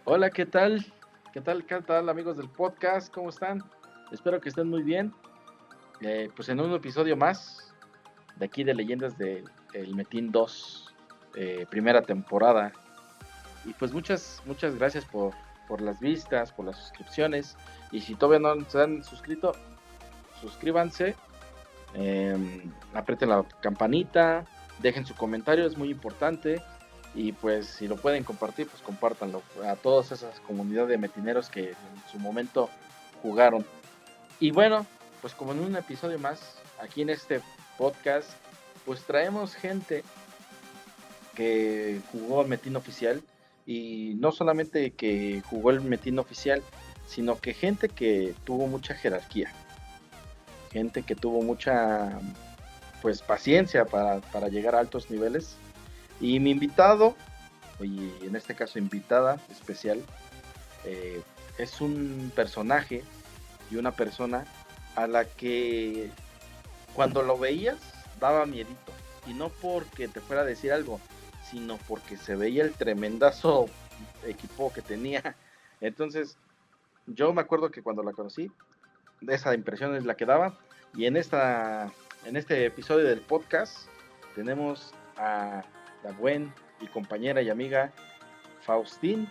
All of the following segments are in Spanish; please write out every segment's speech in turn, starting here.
Hola, ¿qué tal? ¿Qué tal, amigos del podcast? ¿Cómo están? Espero que estén muy bien. Pues en un episodio más de aquí de Leyendas de El Metín 2, primera temporada. Y pues muchas gracias por las vistas, por las suscripciones. Y si todavía no se han suscrito, suscríbanse, aprieten la campanita, dejen su comentario, es muy importante. Y pues si lo pueden compartir, pues compártanlo a todas esas comunidades de metineros que en su momento jugaron. Y bueno, pues como en un episodio más, aquí en este podcast, pues traemos gente que jugó el Metín oficial. Y no solamente que jugó el Metín oficial, sino que gente que tuvo mucha jerarquía. Gente que tuvo mucha pues paciencia para llegar a altos niveles. Y mi invitado, y en este caso invitada especial, es un personaje y una persona a la que cuando lo veías daba miedito. Y no porque te fuera a decir algo, sino porque se veía el tremendazo equipo que tenía. Entonces, yo me acuerdo que cuando la conocí, esa impresión es la que daba. Y en este episodio del podcast tenemos a la buena y compañera y amiga Faustín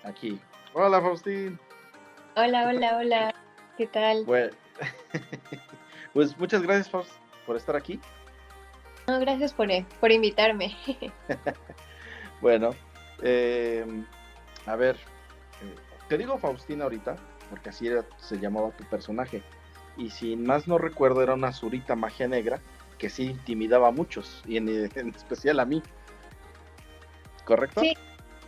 aquí. Hola, Faustín. Hola, hola, hola. ¿Qué tal? Bueno, pues muchas gracias, Faust, por estar aquí. No, gracias por invitarme. Bueno, eh, a ver, te digo Faustina ahorita, porque así se llamaba tu personaje. Y si más no recuerdo, era una Zurita magia negra que sí intimidaba a muchos, y en especial a mí. ¿Correcto?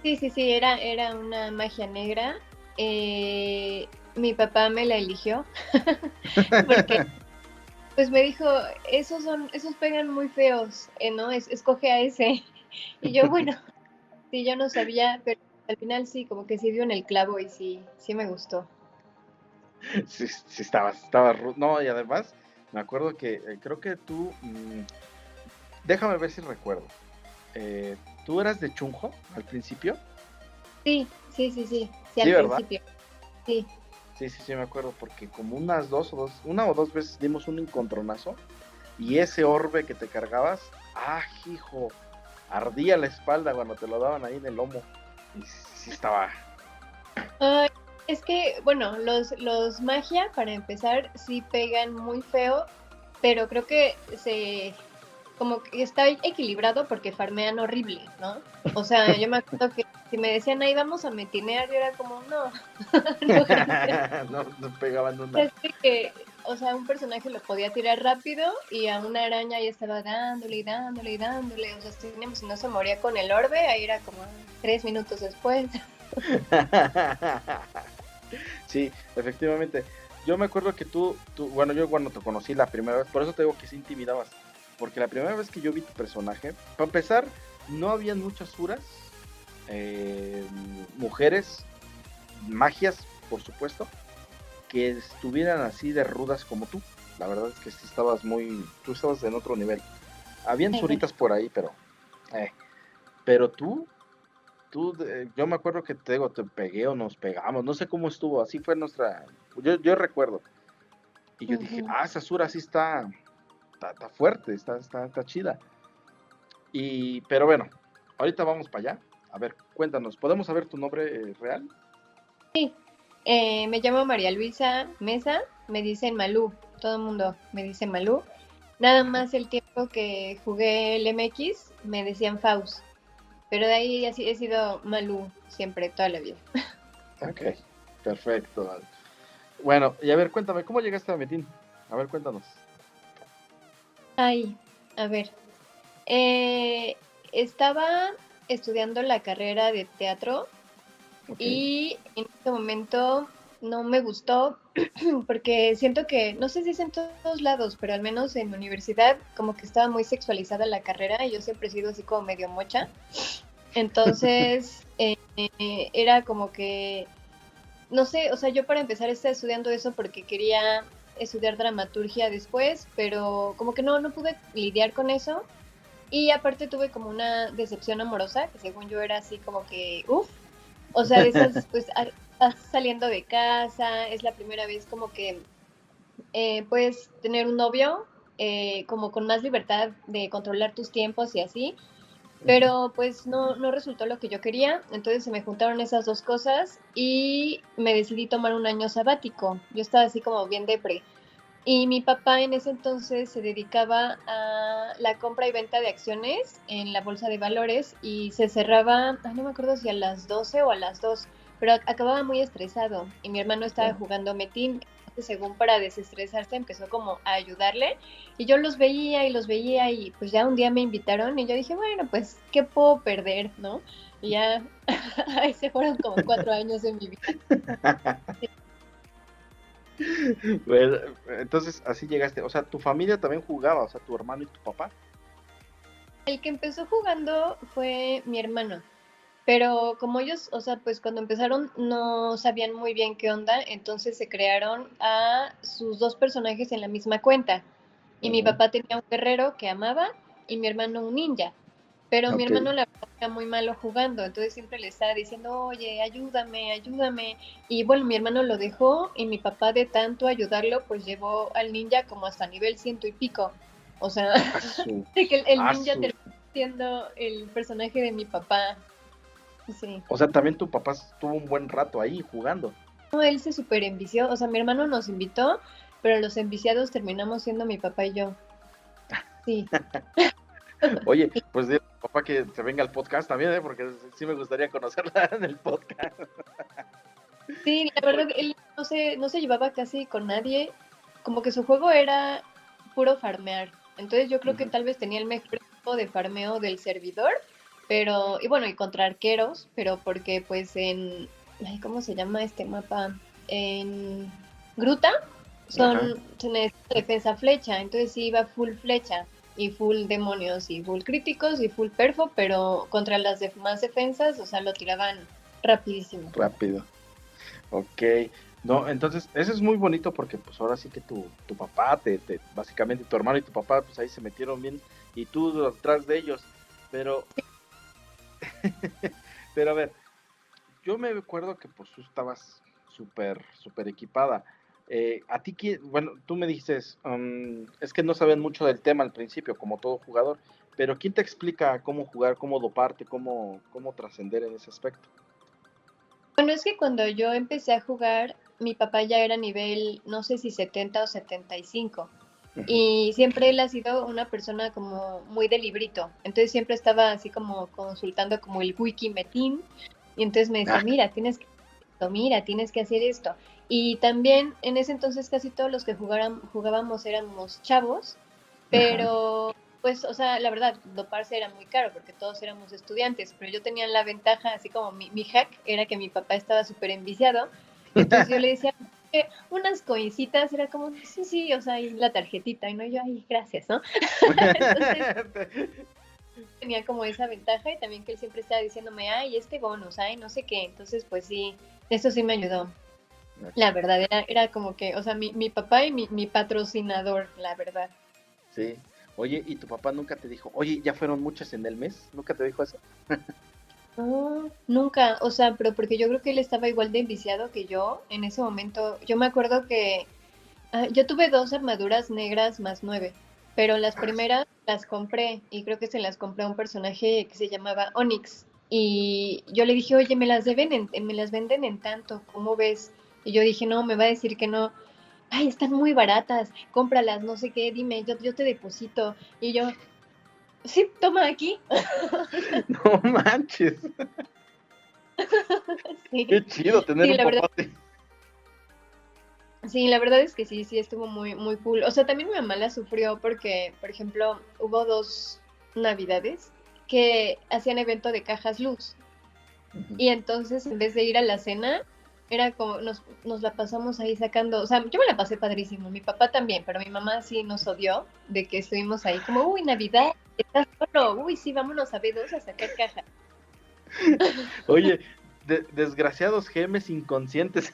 Sí, sí, era una magia negra. Mi papá me la eligió porque pues me dijo, esos pegan muy feos, ¿no? Escoge a ese. Y yo, bueno, sí, yo no sabía, pero al final sí, como que sí dio en el clavo y sí me gustó. Sí, sí estaba no, y además me acuerdo que creo que tú, déjame ver si recuerdo. ¿Tú eras de Chunjo al principio? Sí, Sí, al ¿verdad? principio, sí. Sí, me acuerdo, porque como una o dos veces dimos un encontronazo y ese orbe que te cargabas, hijo, ardía la espalda cuando te lo daban ahí en el lomo. Y sí estaba. Ay, es que, bueno, los magia, para empezar, sí pegan muy feo, pero creo que como que está equilibrado porque farmean horrible, ¿no? O sea, yo me acuerdo que si me decían, ahí vamos a metinear, yo era como, no, no, gracias. No pegaban una. Así que, o sea, un personaje lo podía tirar rápido y a una araña ya estaba dándole y dándole y dándole. O sea, si no se moría con el orbe, ahí era como 3 minutos después. Sí, efectivamente. Yo me acuerdo que bueno, yo cuando te conocí la primera vez, por eso te digo que sí intimidabas. Porque la primera vez que yo vi tu personaje, para empezar, no habían muchas furas, mujeres, magias, por supuesto, que estuvieran así de rudas como tú. La verdad es que sí tú estabas en otro nivel. Habían suritas por ahí, eh, pero yo me acuerdo que te pegué o nos pegamos, no sé cómo estuvo, así fue yo recuerdo. Y yo dije, Ujú. esa Sura sí está fuerte, está chida. Pero bueno, ahorita vamos para allá. A ver, cuéntanos, ¿podemos saber tu nombre real? Me llamo María Luisa Mesa, me dicen Malú, todo el mundo me dice Malú. Nada más el tiempo que jugué el MX me decían Faust, pero de ahí así he sido Malú siempre, toda la vida. Ok, perfecto. Bueno, y a ver, cuéntame, ¿cómo llegaste a Metín? A ver, cuéntanos. Ay, a ver, eh, estaba estudiando la carrera de teatro Ok. y en este momento no me gustó porque siento que, no sé si es en todos lados, pero al menos en mi universidad como que estaba muy sexualizada la carrera y yo siempre he sido así como medio mocha. Entonces era como que, no sé, o sea, yo para empezar estaba estudiando eso porque quería estudiar dramaturgia después, pero como que no pude lidiar con eso. Y aparte tuve como una decepción amorosa, que según yo era así como que, uff, o sea, de esas, pues, estás saliendo de casa, es la primera vez como que puedes tener un novio como con más libertad de controlar tus tiempos y así, pero pues no resultó lo que yo quería, entonces se me juntaron esas dos cosas y me decidí tomar un año sabático. Yo estaba así como bien depre. Y mi papá en ese entonces se dedicaba a la compra y venta de acciones en la bolsa de valores y se cerraba, no me acuerdo si a las 12 o a las 2, pero acababa muy estresado y mi hermano estaba jugando Metin, entonces según para desestresarse empezó como a ayudarle y yo los veía y pues ya un día me invitaron y yo dije, bueno, pues, ¿qué puedo perder, no? Y ya ahí se fueron como 4 años de mi vida. Pues, entonces así llegaste, o sea, tu familia también jugaba, o sea, tu hermano y tu papá. El que empezó jugando fue mi hermano. Pero como ellos, o sea, pues cuando empezaron no sabían muy bien qué onda, entonces se crearon a sus dos personajes en la misma cuenta. Y mi Ujú. papá tenía un guerrero que amaba y mi hermano un ninja. Pero mi Ok. hermano la verdad era muy malo jugando, entonces siempre le estaba diciendo, oye, ayúdame, ayúdame. Y bueno, mi hermano lo dejó y mi papá de tanto ayudarlo, pues llevó al ninja como hasta nivel ciento y pico. O sea, Asu, de que el ninja asu. terminó siendo el personaje de mi papá. Sí. O sea, también tu papá estuvo un buen rato ahí jugando. No, él se super envició, o sea, mi hermano nos invitó, pero los enviciados terminamos siendo mi papá y yo. Sí. Oye, pues dile a tu papá que se venga al podcast también, ¿eh? Porque sí me gustaría conocerla en el podcast. Sí, la verdad, él no se llevaba casi con nadie, como que su juego era puro farmear. Entonces yo creo que Ujú. tal vez tenía el mejor equipo de farmeo del servidor, pero, y bueno, y contra arqueros, pero porque pues ay, ¿cómo se llama este mapa? En Gruta Ajá. se necesita defensa flecha, entonces sí iba full flecha y full demonios y full críticos y full perfo, pero contra las más defensas, o sea, lo tiraban rapidísimo. Rápido. Ok. No, entonces, eso es muy bonito porque pues ahora sí que tu papá, básicamente tu hermano y tu papá, pues ahí se metieron bien y tú detrás de ellos. Pero, pero a ver, yo me acuerdo que pues tú estabas súper equipada. A ti, bueno, tú me dices, es que no saben mucho del tema al principio, como todo jugador, pero ¿quién te explica cómo jugar, cómo doparte, cómo trascender en ese aspecto? Bueno, es que cuando yo empecé a jugar, mi papá ya era nivel, no sé si 70 o 75. Ujú. Y siempre él ha sido una persona como muy de librito. Entonces siempre estaba así como consultando como el wiki metín. Y entonces me decía, Ah, mira, tienes que esto, mira, tienes que hacer esto. Y también en ese entonces casi todos los que jugábamos éramos chavos, ajá. pero pues, o sea, la verdad, doparse era muy caro porque todos éramos estudiantes, pero yo tenía la ventaja, así como mi hack era que mi papá estaba súper enviciado, entonces yo le decía, unas coincitas, era como, sí, sí, o sea, y la tarjetita, y no yo, ay, gracias, ¿no? Entonces tenía como esa ventaja y también que él siempre estaba diciéndome, ay, este bonus, ay, no sé qué, entonces pues sí, eso sí me ayudó. La verdad, era como que, o sea, mi papá y mi patrocinador, la verdad. Sí. Oye, ¿y tu papá nunca te dijo, oye, ya fueron muchas en el mes? ¿Nunca te dijo eso? No, nunca, o sea, pero porque yo creo que él estaba igual de enviciado que yo en ese momento. Yo me acuerdo que yo tuve dos armaduras negras más 9, pero las Ah, primeras las compré y creo que se las compré a un personaje que se llamaba Onyx. Y yo le dije, oye, me las venden en tanto, ¿cómo ves? Y yo dije, no, me va a decir que no. Ay, están muy baratas, cómpralas, no sé qué, dime, yo te deposito. Y yo, sí, toma aquí. no manches. Sí, Qué chido tener sí, un la verdad. papá así. Sí, la verdad es que sí, sí estuvo muy, muy cool. O sea, también mi mamá la sufrió porque, por ejemplo, hubo dos navidades que hacían evento de cajas luz. Ujú. Y entonces, en vez de ir a la cena, era como, nos la pasamos ahí sacando. O sea, yo me la pasé padrísimo, mi papá también, pero mi mamá sí nos odió de que estuvimos ahí como, uy, Navidad, estás solo, uy, sí, vámonos a B2 a sacar cajas. Oye, desgraciados gemes inconscientes.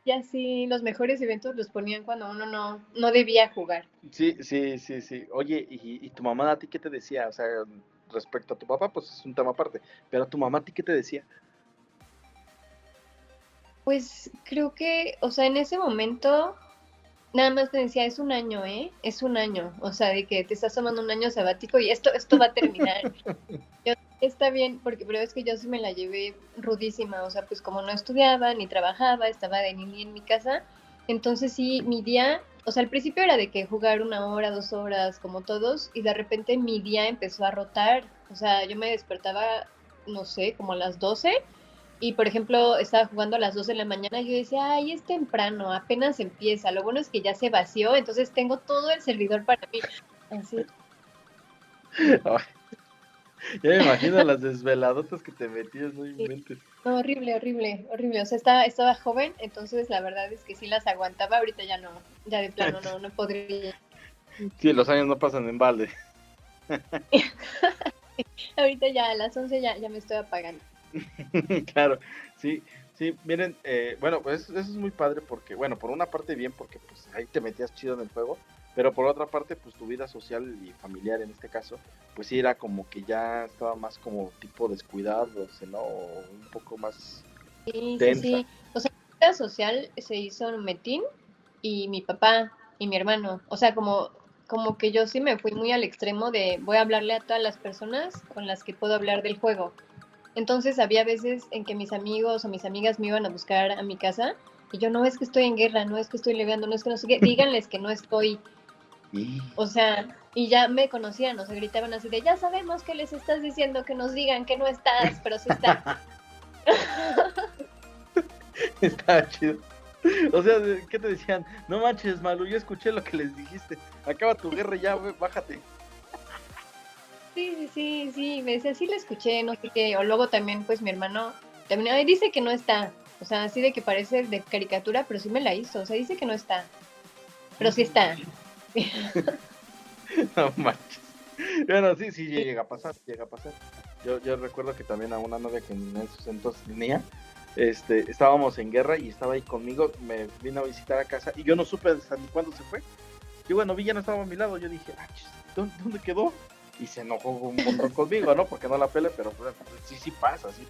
ya sí, los mejores eventos los ponían cuando uno no debía jugar. Sí, sí, sí, sí. Oye, ¿y tu mamá a ti qué te decía? O sea, respecto a tu papá, pues es un tema aparte, pero a tu mamá a ti qué te decía. Pues creo que, o sea, en ese momento nada más me decía, es un año, ¿eh? Es un año. O sea, de que te estás tomando un año sabático y esto va a terminar. Yo, está bien, porque pero es que yo sí me la llevé rudísima, o sea, pues como no estudiaba ni trabajaba, estaba de niña en mi casa, entonces sí, mi día, o sea, al principio era de que jugar 1 hora, 2 horas, como todos, y de repente mi día empezó a rotar, o sea, yo me despertaba, no sé, como a las 12, y por ejemplo, estaba jugando a las 2 de la mañana, y yo decía, ay, es temprano, apenas empieza, lo bueno es que ya se vació, entonces tengo todo el servidor para mí. Así, Ay, ya me imagino las desveladotas que te metías, no sí. inventes. No, horrible, horrible, horrible. O sea, estaba joven, entonces la verdad es que sí las aguantaba. Ahorita ya no, ya de plano no podría. Sí, los años no pasan en balde. Ahorita ya a las 11 ya me estoy apagando. Claro, sí, sí, miren, bueno, pues eso es muy padre porque, bueno, por una parte bien porque pues ahí te metías chido en el juego, pero por otra parte pues tu vida social y familiar en este caso, pues sí era como que ya estaba más como tipo descuidándose, ¿no? O un poco más Sí, sí, tensa. sí. O sea, la vida social se hizo Metín y mi papá y mi hermano. O sea, como que yo sí me fui muy al extremo de voy a hablarle a todas las personas con las que puedo hablar del juego. Entonces había veces en que mis amigos o mis amigas me iban a buscar a mi casa y yo no es que estoy en guerra, no es que estoy leveando, no es que no sé qué, díganles que no estoy, Y o sea, y ya me conocían, o sea, gritaban así de, ya sabemos que les estás diciendo que nos digan que no estás, pero sí está. estaba chido. O sea, ¿qué te decían? No manches, Malu, yo escuché lo que les dijiste. Acaba tu guerra y ya, güey, bájate. Sí, sí, sí, sí, me decía, sí la escuché, no sé qué, o luego también, pues mi hermano, también, ay, dice que no está, o sea, así de que parece de caricatura, pero sí me la hizo, o sea, dice que no está, pero sí está. No manches. Bueno, sí, sí, llega a pasar, llega a pasar. Yo recuerdo que también a una novia que en esos entonces tenía, estábamos en guerra y estaba ahí conmigo, me vino a visitar a casa y yo no supe hasta ni cuándo se fue. Y bueno, vi ya no estaba a mi lado, yo dije, ah, ¿dónde quedó? Y se enojó un montón conmigo, ¿no? Porque no la pele, pero pues, sí pasa ese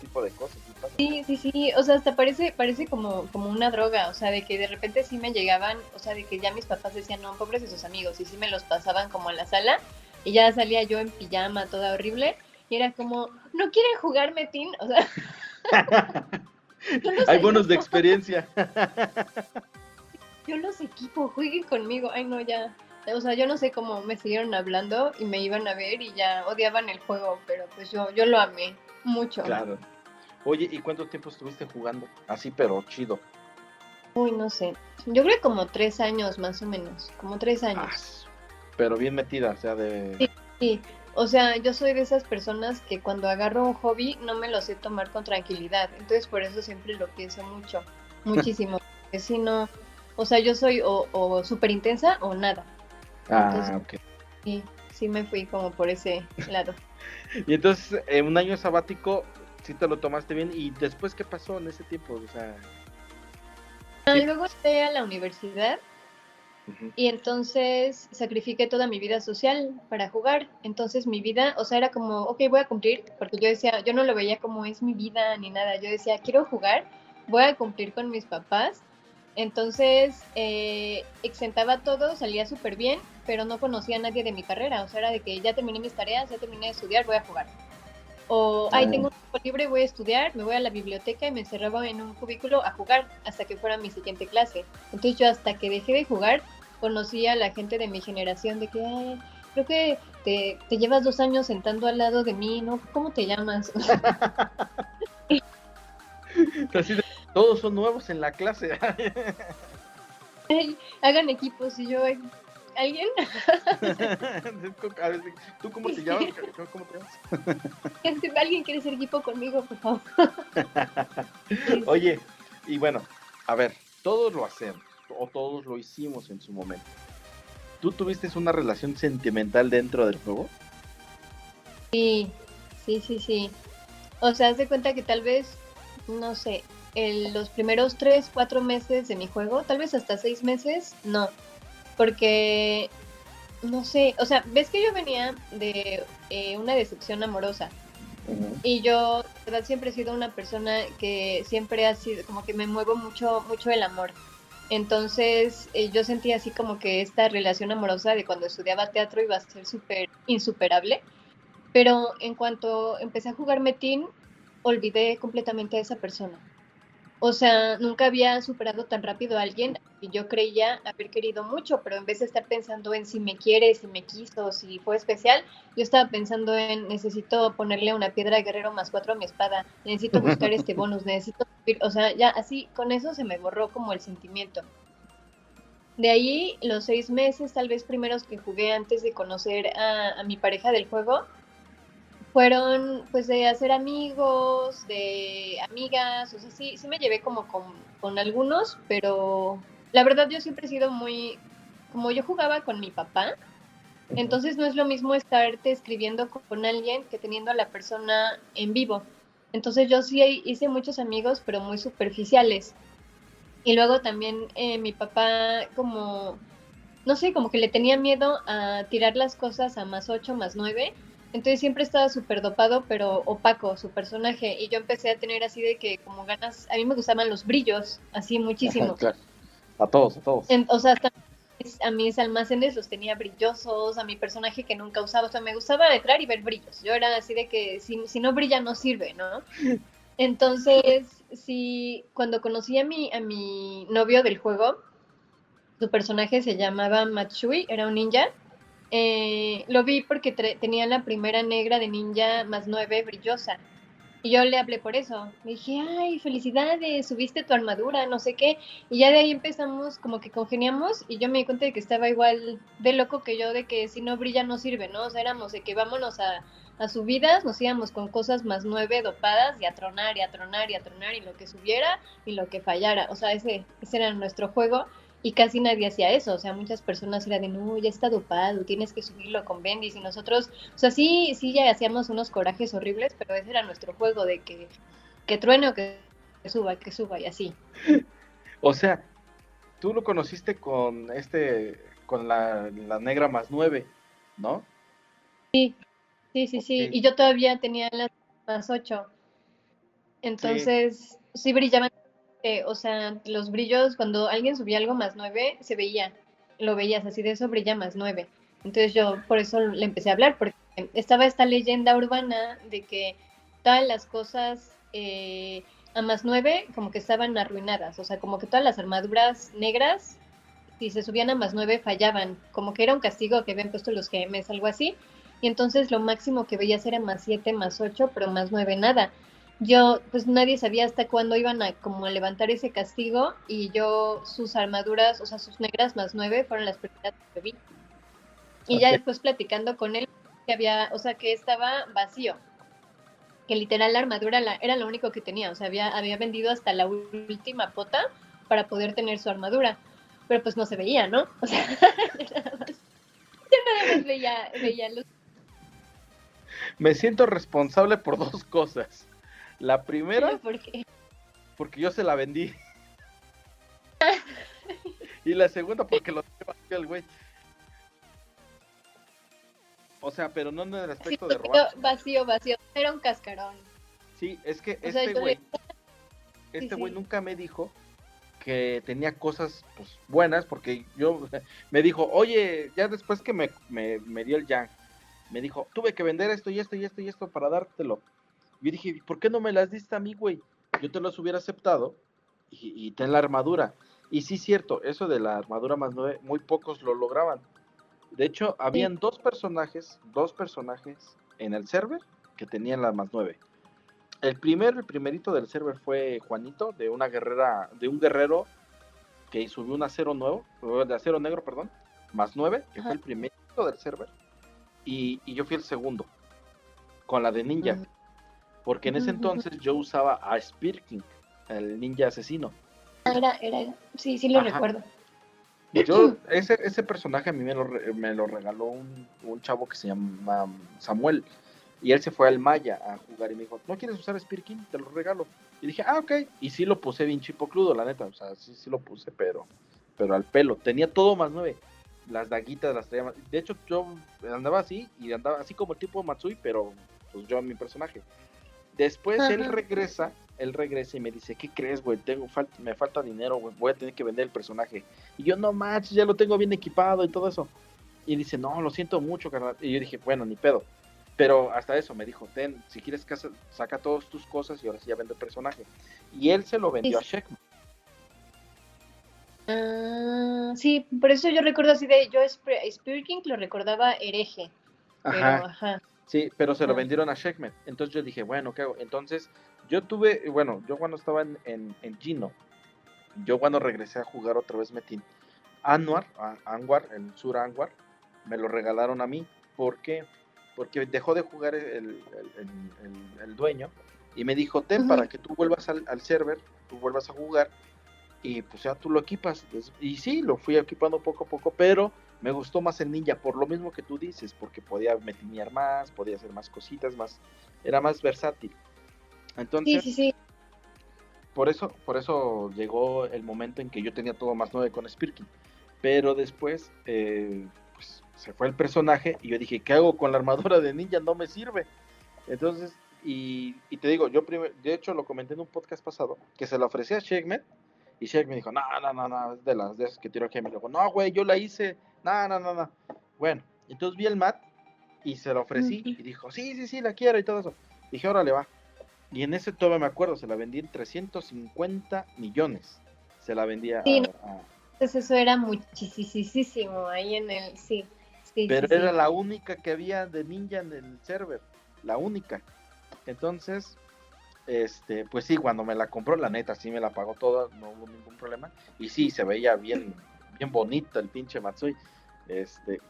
tipo de cosas, sí pasa. Sí, sí, sí, o sea, hasta parece como una droga, o sea, de que de repente sí me llegaban, o sea, de que ya mis papás decían, no, pobres de sus amigos, y sí me los pasaban como a la sala, y ya salía yo en pijama, toda horrible, y era como, ¿no quieren jugar Metin? O sea, yo los Hay bonos de ayudo, experiencia. yo los equipo, jueguen conmigo, ay no, ya, o sea, yo no sé cómo me siguieron hablando y me iban a ver y ya odiaban el juego, pero pues yo lo amé mucho. Claro. Oye, ¿y cuánto tiempo estuviste jugando? Así, pero chido. Uy, no sé, yo creo que como 3 años más o menos, como 3 años. Ah, pero bien metida, o sea, de... Sí, sí. O sea, yo soy de esas personas que cuando agarro un hobby no me lo sé tomar con tranquilidad. Entonces por eso siempre lo pienso mucho, muchísimo. Porque si no, o sea, yo soy o súper intensa o nada. Entonces Ah, ok. sí, sí me fui como por ese lado. Y entonces, un año sabático, sí te lo tomaste bien. ¿Y después qué pasó en ese tiempo? O sea, Ah, sí. luego entré a la universidad Ujú. y entonces sacrifiqué toda mi vida social para jugar. Entonces mi vida, o sea, era como, ok, voy a cumplir, porque yo decía, yo no lo veía como es mi vida ni nada. Yo decía, quiero jugar, voy a cumplir con mis papás. Entonces, exentaba todo, salía súper bien, pero no conocía a nadie de mi carrera. O sea, era de que ya terminé mis tareas, ya terminé de estudiar, voy a jugar. O, ay, Ah, tengo un tiempo libre, voy a estudiar, me voy a la biblioteca y me encerraba en un cubículo a jugar hasta que fuera mi siguiente clase. Entonces yo hasta que dejé de jugar, conocí a la gente de mi generación de que, ay, creo que te llevas 2 años sentando al lado de mí, ¿no? ¿Cómo te llamas? así de, todos son nuevos en la clase. Ay, hagan equipos y yo, ¿alguien? A ver, ¿tú cómo te llamas? ¿Cómo te llamas? ¿Alguien quiere ser equipo conmigo, por favor? Oye, y bueno, a ver, todos lo hacemos, o todos lo hicimos en su momento. ¿Tú tuviste una relación sentimental dentro del juego? Sí, sí, sí, sí. O sea, haz de cuenta que tal vez, no sé, los primeros 3, 4 meses de mi juego, tal vez hasta 6 meses, no, porque, no sé, o sea, ves que yo venía de una decepción amorosa. Y yo, de verdad, siempre he sido una persona que siempre ha sido, como que me muevo mucho, mucho el amor. Entonces, yo sentía así como que esta relación amorosa de cuando estudiaba teatro iba a ser súper insuperable. Pero en cuanto empecé a jugar Metin, olvidé completamente a esa persona. O sea, nunca había superado tan rápido a alguien y yo creía haber querido mucho, pero en vez de estar pensando en si me quiere, si me quiso, si fue especial, yo estaba pensando en necesito ponerle una piedra de guerrero +4 a mi espada, necesito buscar este bonus, necesito subir, o sea, ya así, con eso se me borró como el sentimiento. De ahí, los 6 meses tal vez primeros que jugué antes de conocer a mi pareja del juego, fueron pues de hacer amigos, de amigas, o sea, sí, sí me llevé como con algunos, pero la verdad yo siempre he sido muy, como yo jugaba con mi papá, entonces no es lo mismo estarte escribiendo con alguien que teniendo a la persona en vivo. Entonces yo sí hice muchos amigos, pero muy superficiales. Y luego también mi papá como no sé, como que le tenía miedo a tirar las cosas a +8, +9. Entonces siempre estaba súper dopado, pero opaco su personaje. Y yo empecé a tener así de que como ganas, a mí me gustaban los brillos, así muchísimo. Claro. A todos, a todos. O sea, hasta a mis almacenes los tenía brillosos, a mi personaje que nunca usaba. O sea, me gustaba entrar y ver brillos. Yo era así de que si no brilla no sirve, ¿no? Entonces, sí, cuando conocí a mi novio del juego, su personaje se llamaba Matsui, era un ninja. Lo vi porque tenía la primera negra de ninja +9 brillosa. Y yo le hablé por eso. Le dije, ay, felicidades, subiste tu armadura, no sé qué. Y ya de ahí empezamos, como que congeniamos. Y yo me di cuenta de que estaba igual de loco que yo, de que si no brilla no sirve, ¿no? O sea, éramos de que vámonos a subidas, nos íbamos con cosas +9 dopadas y a tronar y a tronar y a tronar y lo que subiera y lo que fallara. O sea, ese era nuestro juego y casi nadie hacía eso. O sea, muchas personas eran de, no, ya está dopado, tienes que subirlo con Bendis y nosotros, o sea, sí, sí, ya hacíamos unos corajes horribles, pero ese era nuestro juego de que truene o que suba y así. O sea, tú lo conociste con la negra +9, ¿no? Sí, sí, sí, sí. Ok, Y yo todavía tenía las +8. sí, Entonces, sí brillaban, o sea, los brillos, cuando alguien subía algo +9, se veía, lo veías así, de eso brilla +9. Entonces yo por eso le empecé a hablar, porque estaba esta leyenda urbana de que todas las cosas a +9 como que estaban arruinadas, o sea, como que todas las armaduras negras, si se subían a +9 fallaban, como que era un castigo que habían puesto los GMs, algo así, y entonces lo máximo que veías era +7, +8, pero +9 nada. Yo, pues nadie sabía hasta cuándo iban a como a levantar ese castigo y yo sus armaduras, o sea, sus negras +9 fueron las primeras que vi. Y ya ok. después platicando con él, que había, o sea, que estaba vacío, que literal la armadura era lo único que tenía, o sea, había vendido hasta la última pota para poder tener su armadura, pero pues no se veía, ¿no? O sea, nada más veía los... Me siento responsable por dos cosas. La primera, Porque porque yo se la vendí. Y la segunda, porque lo tenía vacío el güey. O sea, pero no en el sí, aspecto de robar. vacío, vacío, era un cascarón. Sí, es que O sea, yo le... Sí, este güey sí. nunca me dijo que tenía cosas pues buenas, porque yo me dijo, oye, ya después que me dio el Yang, me dijo, tuve que vender esto y esto y esto y esto para dártelo. Yo dije, ¿por qué no me las diste a mí, güey? Yo te los hubiera aceptado y ten la armadura. Y sí, cierto, eso de la armadura +9, muy pocos lo lograban. De hecho, Sí. habían dos personajes en el server que tenían la +9. El primerito del server fue Juanito, de una guerrera, de un guerrero que subió un acero nuevo, de acero negro, perdón, +9, que fue Ajá. el primerito del server. Y yo fui el segundo, con la de ninja. Porque en ese entonces yo usaba a Spear King, el ninja asesino. Sí, sí lo Ajá. recuerdo. Ese personaje a mí me lo regaló un chavo que se llama Samuel. y él se fue al Maya a jugar y me dijo, ¿no quieres usar Spear King? Te lo regalo. Y dije, ok, y sí lo puse bien chipocludo, la neta, o sea, sí lo puse, pero al pelo, tenía todo más 9, las daguitas las traía más, de hecho yo andaba así, y andaba así como el tipo Matsui, pero pues yo a mi personaje. Después él regresa y me dice, ¿qué crees, güey? Me falta dinero, güey, voy a tener que vender el personaje. Y yo, no manches, ya lo tengo bien equipado y todo eso. Y dice, no, lo siento mucho, carnal. Y yo dije, bueno, ni pedo. Pero hasta eso me dijo, ten, si quieres saca todas tus cosas y ahora sí ya vende el personaje. Y él se lo vendió a Sheckman. Sí, por eso yo recuerdo así de, yo Spear King lo recordaba hereje. Pero, Ajá. Sí, pero se lo vendieron a Sheckman. Entonces yo dije, bueno, ¿qué hago? Entonces yo cuando estaba en Gino, yo cuando regresé a jugar otra vez Metin, Anwar, el Sur Anwar, me lo regalaron a mí. ¿Por qué? Porque dejó de jugar el dueño y me dijo, ten, para que tú vuelvas al server, tú vuelvas a jugar y pues ya tú lo equipas. Y sí, lo fui equipando poco a poco, pero me gustó más el ninja, por lo mismo que tú dices, porque podía metinear más, podía hacer más cositas, era más versátil. Entonces, sí. Por eso llegó el momento en que yo tenía todo más 9 con Spirkin. Pero después, pues se fue el personaje y yo dije, ¿qué hago con la armadura de ninja? No me sirve. Entonces, y te digo, de hecho lo comenté en un podcast pasado, que se la ofrecí a Sheckman y Sheckman dijo, no, es de las esas que tiró Gemini. Dijo, no, güey, yo la hice, no. Bueno, entonces vi el mat y se la ofrecí y dijo, sí, la quiero y todo eso. Dije, órale, va. Y en ese todavía me acuerdo, se la vendí en 350 millones. Se la vendía Entonces eso era muchísimo ahí en el, sí. Pero era la única que había de ninja en el server, la única. Entonces, pues sí, cuando me la compró, la neta, sí me la pagó toda, no hubo ningún problema. Y sí, se veía bien bonito el pinche Matsui.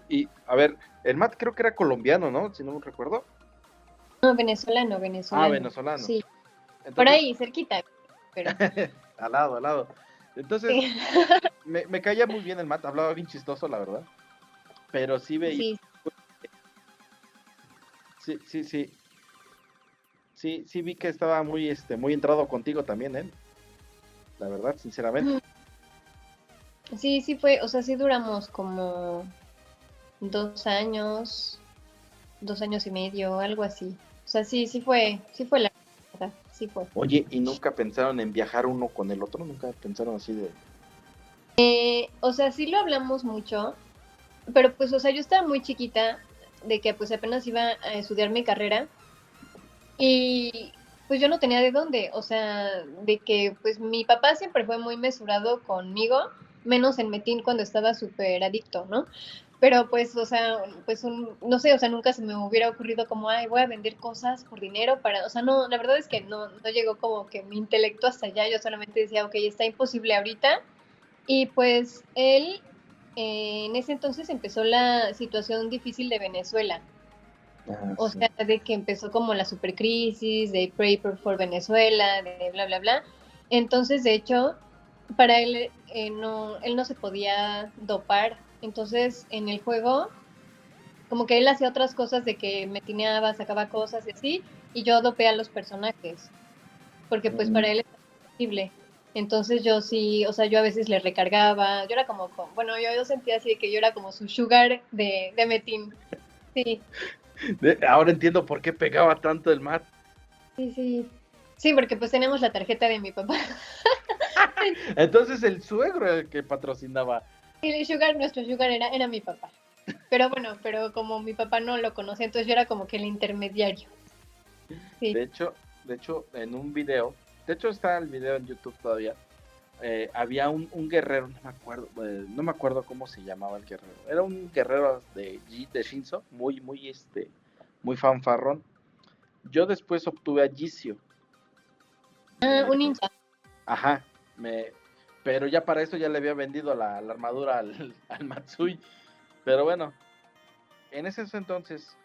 Y a ver, el Mat creo que era colombiano, ¿no? Si no me recuerdo. No, venezolano. Venezolano. Sí. Entonces, por ahí, cerquita. Pero... al lado. Entonces, sí. me caía muy bien el Mat, hablaba bien chistoso, la verdad. Pero sí veía. Sí, vi que estaba muy entrado contigo también, la verdad, sinceramente. Sí fue, o sea, sí duramos como 2 años, 2 años y medio, algo así. O sea, sí fue la verdad, sí fue. Oye, ¿y nunca pensaron en viajar uno con el otro? ¿Nunca pensaron así de...? O sea, sí lo hablamos mucho, pero pues, o sea, yo estaba muy chiquita, de que pues apenas iba a estudiar mi carrera, y pues yo no tenía de dónde, o sea, de que pues mi papá siempre fue muy mesurado conmigo, menos en Metín cuando estaba súper adicto, ¿no? Pero pues, o sea, pues no sé, o sea, nunca se me hubiera ocurrido como, ay, voy a vender cosas por dinero para, o sea, no, la verdad es que no llegó como que mi intelecto hasta allá, yo solamente decía, ok, está imposible ahorita. Y pues él, en ese entonces empezó la situación difícil de Venezuela. O sea, de que empezó como la supercrisis, de Pray for Venezuela, de bla, bla, bla. Entonces, de hecho, para él, él no se podía dopar. Entonces, en el juego, como que él hacía otras cosas de que me tineaba, sacaba cosas y así, y yo dopé a los personajes, porque pues para él es imposible. Entonces yo sí, o sea, yo a veces le recargaba, yo era como, bueno, yo sentía así de que yo era como su sugar de Metin. Sí. Ahora entiendo por qué pegaba tanto el Mat. Sí, porque pues tenemos la tarjeta de mi papá. Entonces el suegro era el que patrocinaba. Y nuestro sugar era mi papá. Pero bueno, como mi papá no lo conocía, entonces yo era como que el intermediario. Sí. De hecho, en un video, de hecho está el video en YouTube todavía, había un guerrero, no me acuerdo cómo se llamaba el guerrero, era un guerrero de Shinzo, muy fanfarrón. Yo después obtuve a Jisio. Un ninja. Ajá, pero ya para eso ya le había vendido la armadura al Matsui. Pero bueno, en ese entonces,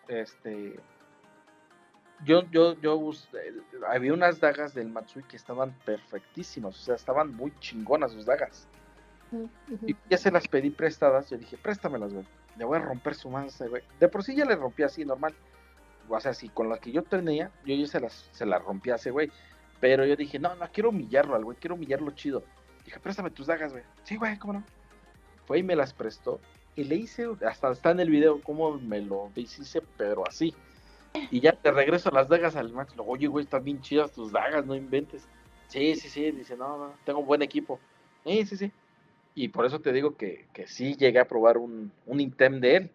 había unas dagas del Matsui que estaban perfectísimas, o sea, estaban muy chingonas sus dagas. Y ya se las pedí prestadas, yo dije, préstamelas, güey, le voy a romper su mansa, güey. De por sí ya le rompí así, normal. o sea, si con las que yo tenía, yo ya se las rompía a ese güey. Pero yo dije, no, quiero humillarlo al güey, quiero humillarlo chido. Dije, préstame tus dagas, güey. Sí, güey, ¿cómo no? Fue y me las prestó. Y le hice, hasta está en el video cómo me lo hice, pero así. Y ya te regreso las dagas al match. Oye, güey, están bien chidas tus dagas, no inventes. Sí, sí, sí. Dice, no, tengo un buen equipo. Sí, sí, sí. Y por eso te digo que sí llegué a probar un item de él.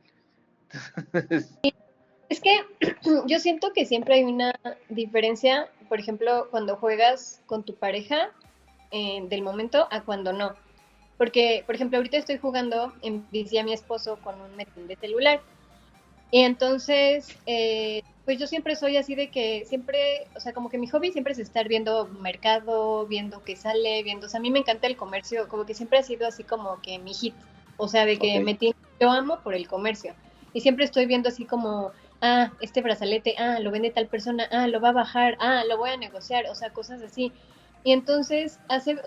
Es que yo siento que siempre hay una diferencia, por ejemplo, cuando juegas con tu pareja del momento a cuando no. Porque, por ejemplo, ahorita estoy jugando en bici a mi esposo con un metín de celular. Y entonces, pues yo siempre soy así de que siempre, o sea, como que mi hobby siempre es estar viendo mercado, viendo qué sale, viendo, o sea, a mí me encanta el comercio, como que siempre ha sido así como que mi hit, o sea, de Ok. que yo amo por el comercio. Y siempre estoy viendo así como, este brazalete, lo vende tal persona, lo va a bajar, lo voy a negociar, o sea, cosas así. Y entonces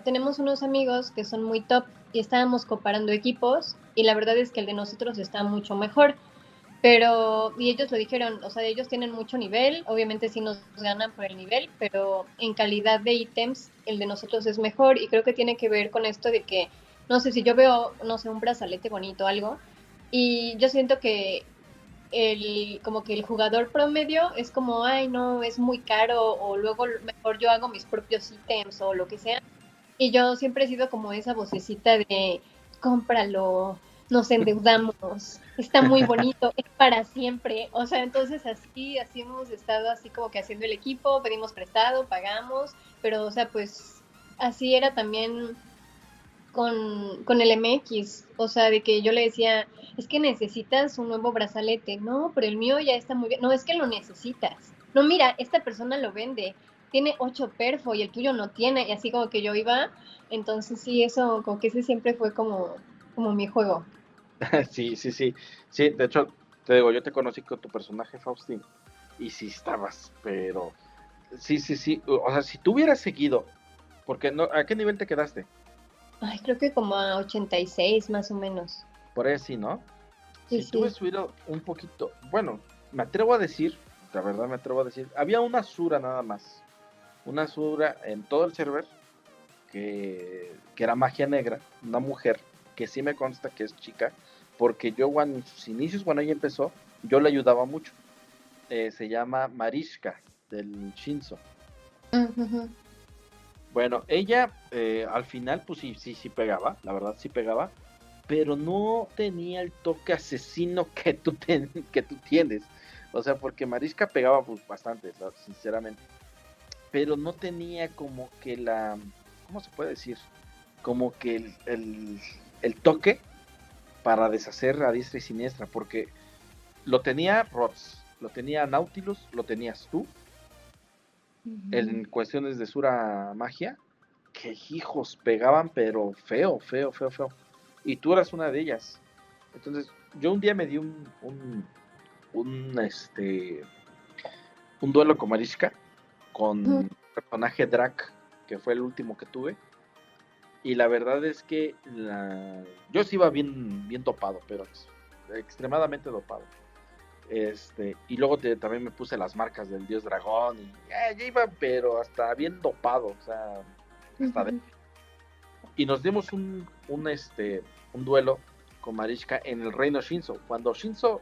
tenemos unos amigos que son muy top y estábamos comparando equipos y la verdad es que el de nosotros está mucho mejor. Pero, y ellos lo dijeron, o sea, ellos tienen mucho nivel, obviamente sí nos ganan por el nivel, pero en calidad de ítems el de nosotros es mejor y creo que tiene que ver con esto de que, no sé, si yo veo, no sé, un brazalete bonito o algo, y yo siento que como que el jugador promedio es como, ay, no, es muy caro, o luego mejor yo hago mis propios ítems o lo que sea, y yo siempre he sido como esa vocecita de cómpralo, nos endeudamos, está muy bonito, es para siempre. O sea, entonces así hemos estado así como que haciendo el equipo, pedimos prestado, pagamos, pero o sea, pues así era también con el MX, o sea, de que yo le decía, es que necesitas un nuevo brazalete, no, pero el mío ya está muy bien, no, es que lo necesitas, no, mira, esta persona lo vende, tiene 8 perfo y el tuyo no tiene, y así como que yo iba, entonces sí, eso, como que ese siempre fue como mi juego. Sí, sí, sí. Sí, de hecho, te digo, yo te conocí con tu personaje Faustín. Y sí estabas, pero. Sí, sí, sí. O sea, si tú hubieras seguido. Porque no, ¿a qué nivel te quedaste? Ay, creo que como a 86 más o menos. Por ahí sí, ¿no? Sí, Si tú hubieras sí. subido un poquito. Bueno, me atrevo a decir. La verdad me atrevo a decir. Había una Sura nada más. Una Sura en todo el server. Que era magia negra. Una mujer. Que sí me consta que es chica. Porque yo, en sus inicios, cuando ella empezó, yo le ayudaba mucho. Se llama Mariska del Shinzo. Ujú. Bueno, ella al final pues sí, sí, sí pegaba, la verdad sí pegaba, pero no tenía el toque asesino que tú tienes. O sea, porque Mariska pegaba pues bastante, sinceramente, pero no tenía como que ¿cómo se puede decir? Como que el toque para deshacer a diestra y siniestra, porque lo tenía Rods, lo tenía Nautilus, lo tenías tú, Ujú. en cuestiones de Sura Magia, que hijos pegaban, pero feo, feo, feo, feo. Y tú eras una de ellas. Entonces, yo un día me di un un duelo con Mariska, con Ujú. el personaje Drac, que fue el último que tuve. Y la verdad es que yo sí iba bien, bien dopado, pero extremadamente dopado. Y luego también me puse las marcas del dios dragón y ya iba, pero hasta bien dopado, o sea, hasta Ujú. y nos dimos un duelo con Mariska en el reino Shinzo. Cuando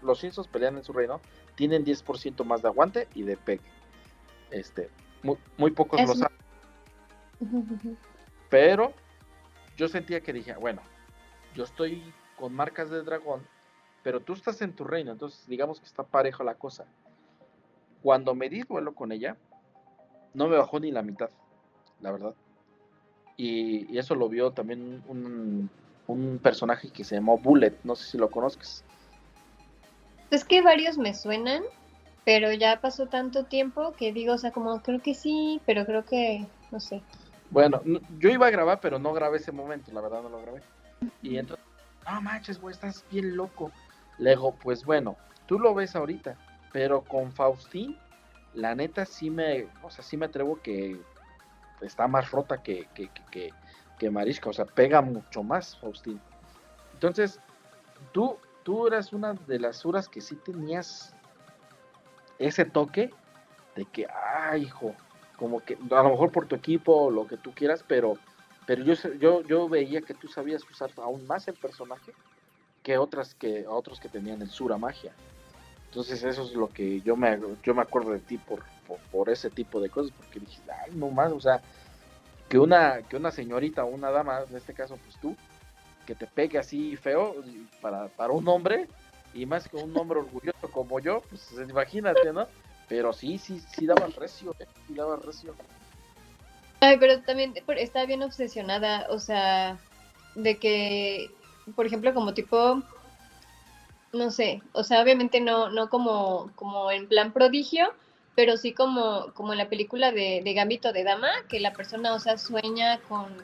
los Shinzos pelean en su reino, tienen 10% más de aguante y de pegue. Muy, muy pocos lo Es muy- saben, Ujú, ujú. pero yo sentía que dije, bueno, yo estoy con marcas de dragón, pero tú estás en tu reino, entonces digamos que está parejo la cosa. Cuando me di duelo con ella, no me bajó ni la mitad, la verdad. Y eso lo vio también un personaje que se llamó Bullet, no sé si lo conozcas. Es que varios me suenan, pero ya pasó tanto tiempo que digo, o sea, como creo que sí, pero creo que, no sé. Bueno, yo iba a grabar, pero no grabé ese momento, la verdad no lo grabé. Y entonces, no manches, güey, estás bien loco. Le digo, pues bueno, tú lo ves ahorita, pero con Faustín, la neta o sea, sí me atrevo que está más rota que Mariska, o sea, pega mucho más Faustín. Entonces, tú eras una de las suras que sí tenías ese toque de que, hijo, como que a lo mejor por tu equipo, lo que tú quieras, pero yo veía que tú sabías usar aún más el personaje que otros que tenían el Sura Magia. Entonces eso es lo que yo me acuerdo de ti por ese tipo de cosas, porque dije, ay, no más, o sea, que una señorita o una dama, en este caso pues tú, que te pegue así feo para un hombre, y más que un hombre orgulloso como yo, pues imagínate, ¿no? Pero sí daba recio, sí daba recio. Ay, pero también estaba bien obsesionada, o sea, de que, por ejemplo, como tipo, no sé, o sea, obviamente no como en plan prodigio, pero sí como en la película de Gambito de Dama, que la persona, o sea, sueña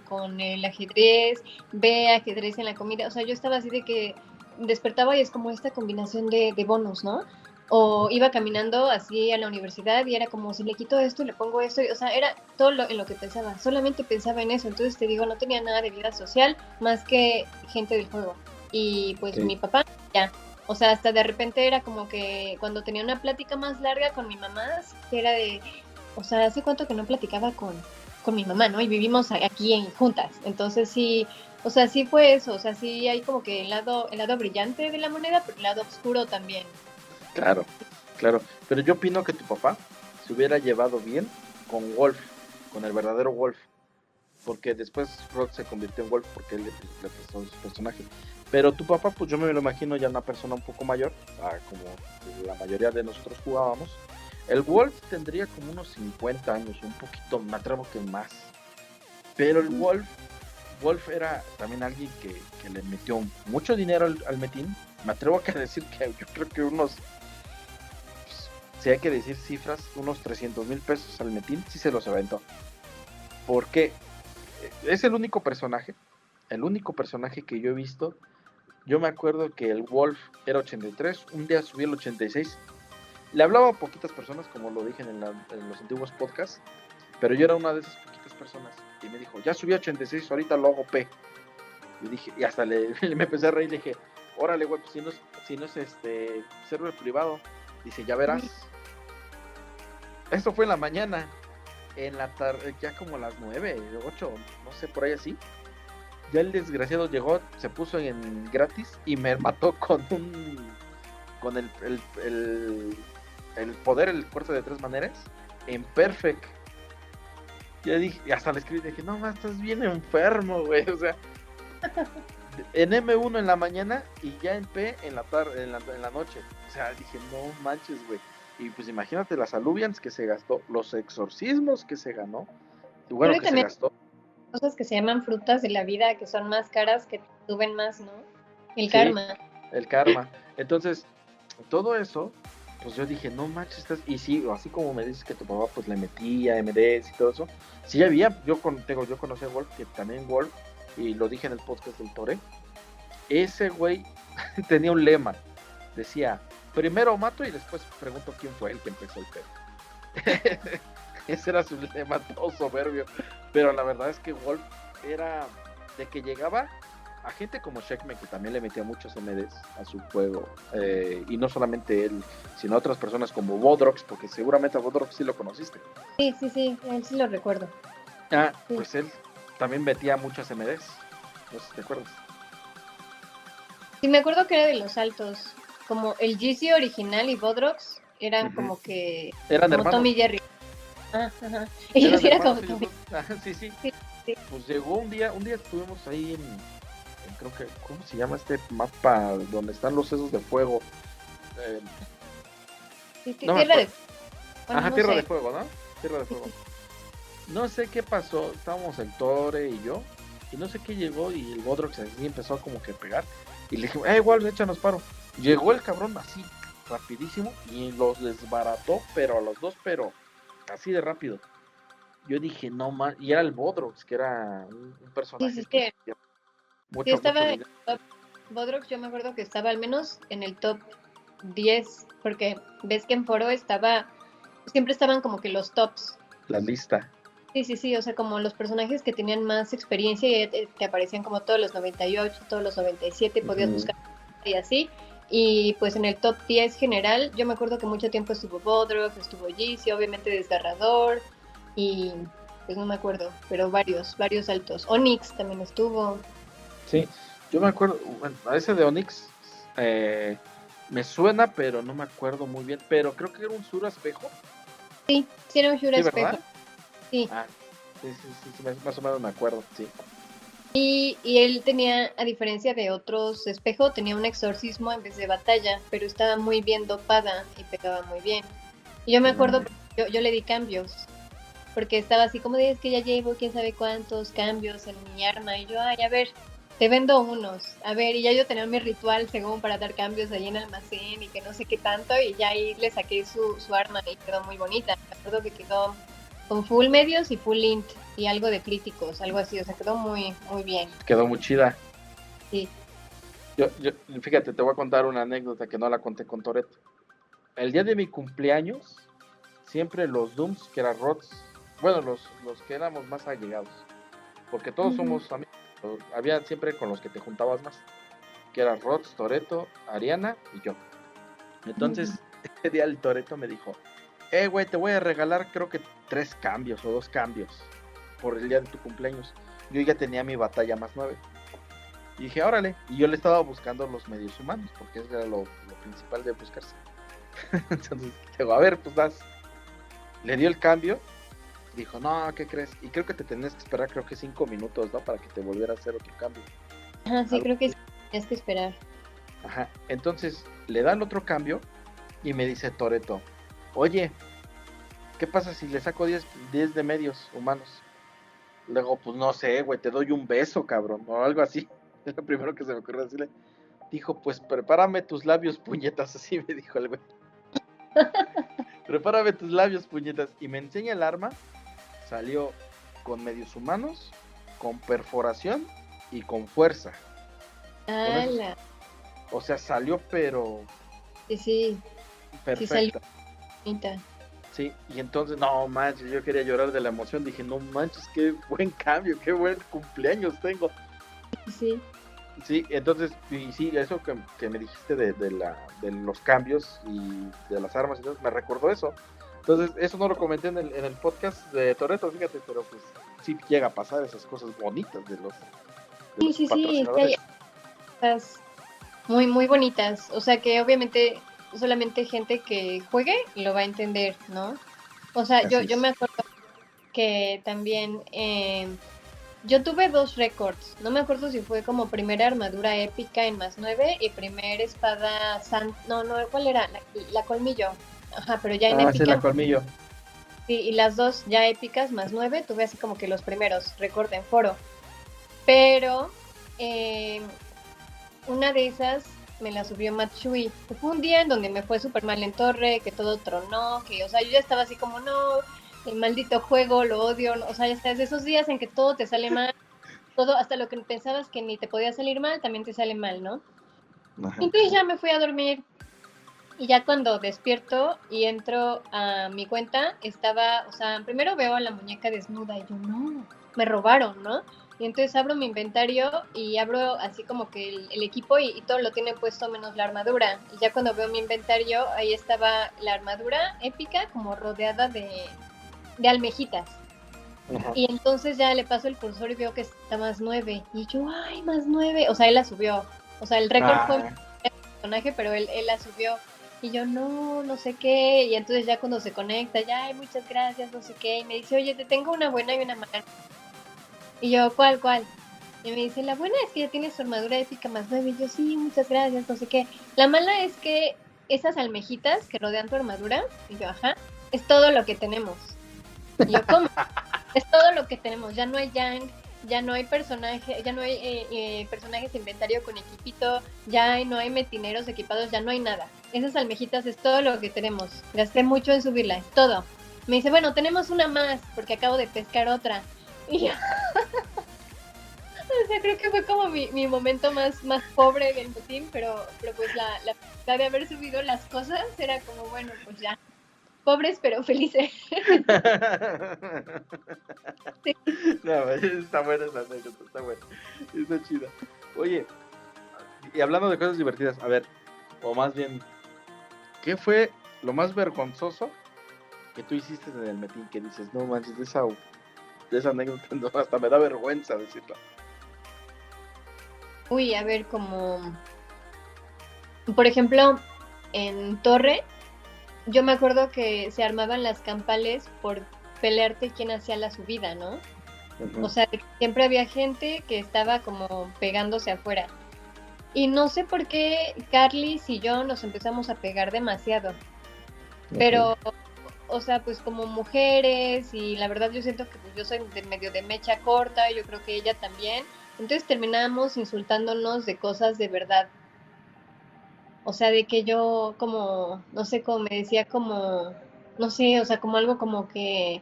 con el ajedrez, ve ajedrez en la comida, o sea, yo estaba así de que despertaba y es como esta combinación de bonos, ¿no? O iba caminando así a la universidad y era como si le quito esto y le pongo esto, o sea, era todo en lo que pensaba, solamente pensaba en eso, entonces te digo, no tenía nada de vida social más que gente del juego. Y pues Sí. mi papá, ya, o sea, hasta de repente era como que cuando tenía una plática más larga con mi mamá, que era de, o sea, ¿hace cuánto que no platicaba con mi mamá, ¿no? Y vivimos aquí juntas. Entonces sí, o sea, sí fue eso, o sea, sí hay como que el lado brillante de la moneda, pero el lado oscuro también. Claro, claro. Pero yo opino que tu papá se hubiera llevado bien con Wolf, con el verdadero Wolf. Porque después Rod se convirtió en Wolf porque él le prestó su personaje. Pero tu papá, pues yo me lo imagino ya una persona un poco mayor, como la mayoría de nosotros jugábamos. El Wolf tendría como unos 50 años, un poquito, me atrevo que más. Pero el Wolf era también alguien que le metió mucho dinero al Metin. Me atrevo a decir que yo creo que unos, si hay que decir cifras, unos 300,000 pesos al Metin, sí se los aventó. Porque es el único personaje que yo he visto. Yo me acuerdo que el Wolf era 83, un día subí el 86. Le hablaba a poquitas personas, como lo dije en los antiguos podcasts, pero yo era una de esas poquitas personas. Y me dijo, ya subí a 86, ahorita lo hago P. Y dije, y hasta me empecé a reír, le dije, órale, güey, pues si no es server privado. Dice, ya verás. Esto fue en la mañana. En la tarde, ya como a las 9, 8, no sé, por ahí así. Ya el desgraciado llegó, se puso en gratis y me mató con el poder, el corte de 3 maneras, en perfect. Ya dije, y hasta le escribí, dije, no, estás bien enfermo, güey, o sea, en M1 en la mañana y ya en P en la tarde, en la noche. O sea, dije, no manches, güey. Y pues imagínate las aluvians que se gastó, los exorcismos que se ganó, y bueno, que se gastó. Cosas que se llaman frutas de la vida, que son más caras, que suben más, ¿no? El Sí, karma. el karma. Entonces, todo eso, pues yo dije, no manches, y sí, así como me dices que tu papá pues le metía MDs y todo eso, sí había, yo conocí a Wolf, que también Wolf, y lo dije en el podcast del Tore, ese güey tenía un lema, decía, primero mato y después pregunto quién fue el que empezó el pedo. Ese era su lema, todo soberbio, pero la verdad es que Wolf era de que llegaba a gente como Checkmate, que también le metía muchos MDs a su juego, y no solamente él, sino otras personas como Bodrox, porque seguramente a Bodrox sí lo conociste. Sí, él sí lo recuerdo. Sí. Pues él también metía muchas MDs, no sé si te acuerdas. Sí, me acuerdo que era de los altos, como el GC original y Bodrox eran como que... Eran como hermanos. Tommy y Jerry. Ajá. Ellos sí eran como Tommy. Sí. Pues llegó un día estuvimos ahí en creo que, ¿cómo se llama este mapa donde están los sesos de fuego? Tierra de Fuego. Tierra de Fuego, ¿no? Tierra de Fuego. No sé qué pasó, estábamos el Tore y yo, y no sé qué llegó, y el Bodrox así empezó como que a pegar, y le dije, igual, échanos paro. Llegó el cabrón así, rapidísimo, y los desbarató, pero a los dos, pero así de rápido. Yo dije, no más, y era el Bodrox, que era un personaje que mucho dinero. Bodrox, yo me acuerdo que estaba al menos en el top 10, porque ves que en foro siempre estaban como que los tops. La lista. Sí, o sea, como los personajes que tenían más experiencia y te aparecían como todos los 98, todos los 97, podías buscar y así. Y pues en el top 10 general, yo me acuerdo que mucho tiempo estuvo Bodrov, estuvo Yeezy, obviamente Desgarrador, y pues no me acuerdo, pero varios altos. Onyx también estuvo. Sí, yo me acuerdo, bueno, a ese de Onyx me suena, pero no me acuerdo muy bien, pero creo que era un Sura espejo. Sí, era un Shura Sí, espejo. ¿verdad? Sí. Ah, sí, más o menos me acuerdo, sí. Y él tenía, a diferencia de otros espejo, tenía un exorcismo en vez de batalla, pero estaba muy bien dopada y pegaba muy bien. Y yo me acuerdo, yo le di cambios, porque estaba así como de, es que ya llevo quién sabe cuántos cambios en mi arma, y yo, ay, a ver, te vendo unos, a ver, y ya yo tenía mi ritual según para dar cambios ahí en almacén y que no sé qué tanto, y ya ahí le saqué su arma y quedó muy bonita. Me acuerdo que quedó con full medios y full int y algo de críticos, algo así, o sea, quedó muy, muy bien. Quedó muy chida. Sí. Fíjate, te voy a contar una anécdota que no la conté con Toretto. El día de mi cumpleaños, siempre los Dooms, que eran Rods, bueno, los que éramos más allegados, porque todos somos amigos, había siempre con los que te juntabas más, que eran Rods, Toretto, Ariana y yo. Entonces, ese día el Toretto me dijo, güey, te voy a regalar creo que 3 cambios o 2 cambios por el día de tu cumpleaños. Yo ya tenía mi batalla más 9. Y dije, órale. Y yo le estaba buscando los medios humanos, porque eso era lo principal de buscarse. Entonces, digo, a ver, pues das. Le dio el cambio. Dijo, no, ¿qué crees? Y creo que te tenés que esperar, creo que 5 minutos, ¿no? Para que te volviera a hacer otro cambio. Ajá, sí, creo que sí, tienes que esperar. Ajá. Entonces, le da el otro cambio y me dice Toretto, oye, ¿qué pasa si le saco 10 de medios humanos? Luego, pues no sé, güey, te doy un beso, cabrón, o algo así. Es lo primero que se me ocurrió decirle. Dijo, pues prepárame tus labios, puñetas, así me dijo el güey. Prepárame tus labios, puñetas. Y me enseña el arma. Salió con medios humanos, con perforación y con fuerza. ¡Hala! O sea, salió pero Sí, sí, sí salió perfecta. bonita. Sí, y entonces, no manches, yo quería llorar de la emoción. Dije, no manches, qué buen cambio, qué buen cumpleaños tengo. Sí. Sí, entonces, y sí, eso que me dijiste de los cambios y de las armas y todo, me recordó eso. Entonces, eso no lo comenté en el podcast de Toretto, fíjate, pero pues sí llega a pasar esas cosas bonitas de los Sí, patrocinadores. hay cosas muy, muy bonitas. O sea que obviamente solamente gente que juegue lo va a entender, ¿no? O sea, Así yo es. me acuerdo que también yo tuve 2 récords. No me acuerdo si fue como primera armadura épica en +9 y primera espada no, ¿cuál era? La colmillo. Ajá, pero ya en Sí, la épica. colmillo. Sí, y las 2 ya épicas +9, tuve así como que los primeros récord en foro. Pero una de esas me la subió Matsui. Fue un día en donde me fue súper mal en torre, que todo tronó, que, o sea, yo ya estaba así como, no, el maldito juego, lo odio, o sea, ya estás de esos días en que todo te sale mal, todo, hasta lo que pensabas que ni te podía salir mal, también te sale mal, ¿no? Ajá. Entonces ya me fui a dormir y ya cuando despierto y entro a mi cuenta, estaba, o sea, primero veo a la muñeca desnuda y yo, no, me robaron, ¿no? Y entonces abro mi inventario y abro así como que el equipo y todo lo tiene puesto menos la armadura. Y ya cuando veo mi inventario, ahí estaba la armadura épica como rodeada de almejitas. Ajá. Y entonces ya le paso el cursor y veo que está +9. Y yo, ay, +9. O sea, él la subió. O sea, el récord fue el personaje, pero él la subió. Y yo, no, no sé qué. Y entonces ya cuando se conecta, ya, ay, muchas gracias, no sé qué. Y me dice, oye, te tengo una buena y una mala. Y yo, ¿cuál? Y me dice, la buena es que ya tienes tu armadura épica +9. Y yo, sí, muchas gracias, no sé qué. La mala es que esas almejitas que rodean tu armadura, y yo, ajá, es todo lo que tenemos. Y yo, ¿cómo? Es todo lo que tenemos, ya no hay Yang, ya no hay personaje, ya no hay personajes de inventario con equipito, ya no hay metineros equipados, ya no hay nada. Esas almejitas es todo lo que tenemos. Gasté mucho en subirla, es todo. Me dice, bueno, tenemos una más, porque acabo de pescar otra. Y yo, o sea, creo que fue como mi momento más pobre del botín, pero pues la de haber subido las cosas era como, bueno, pues ya, pobres pero felices. Sí. No, está buena esa anécdota, está buena. Está chida. Oye, y hablando de cosas divertidas, a ver, O más bien, ¿qué fue lo más vergonzoso que tú hiciste en el meeting? Que dices, no manches, de esa anécdota no, hasta me da vergüenza decirla. Uy, a ver, como, por ejemplo, en Torre, yo me acuerdo que se armaban las campales por pelearte quién hacía la subida, ¿no? O sea, siempre había gente que estaba como pegándose afuera. Y no sé por qué Carlis y yo nos empezamos a pegar demasiado. Pero, o sea, pues como mujeres, y la verdad yo siento que pues, yo soy de medio de mecha corta, yo creo que ella también. Entonces terminamos insultándonos de cosas de verdad. O sea, de que yo como, no sé, como me decía como, no sé, o sea, como algo como que,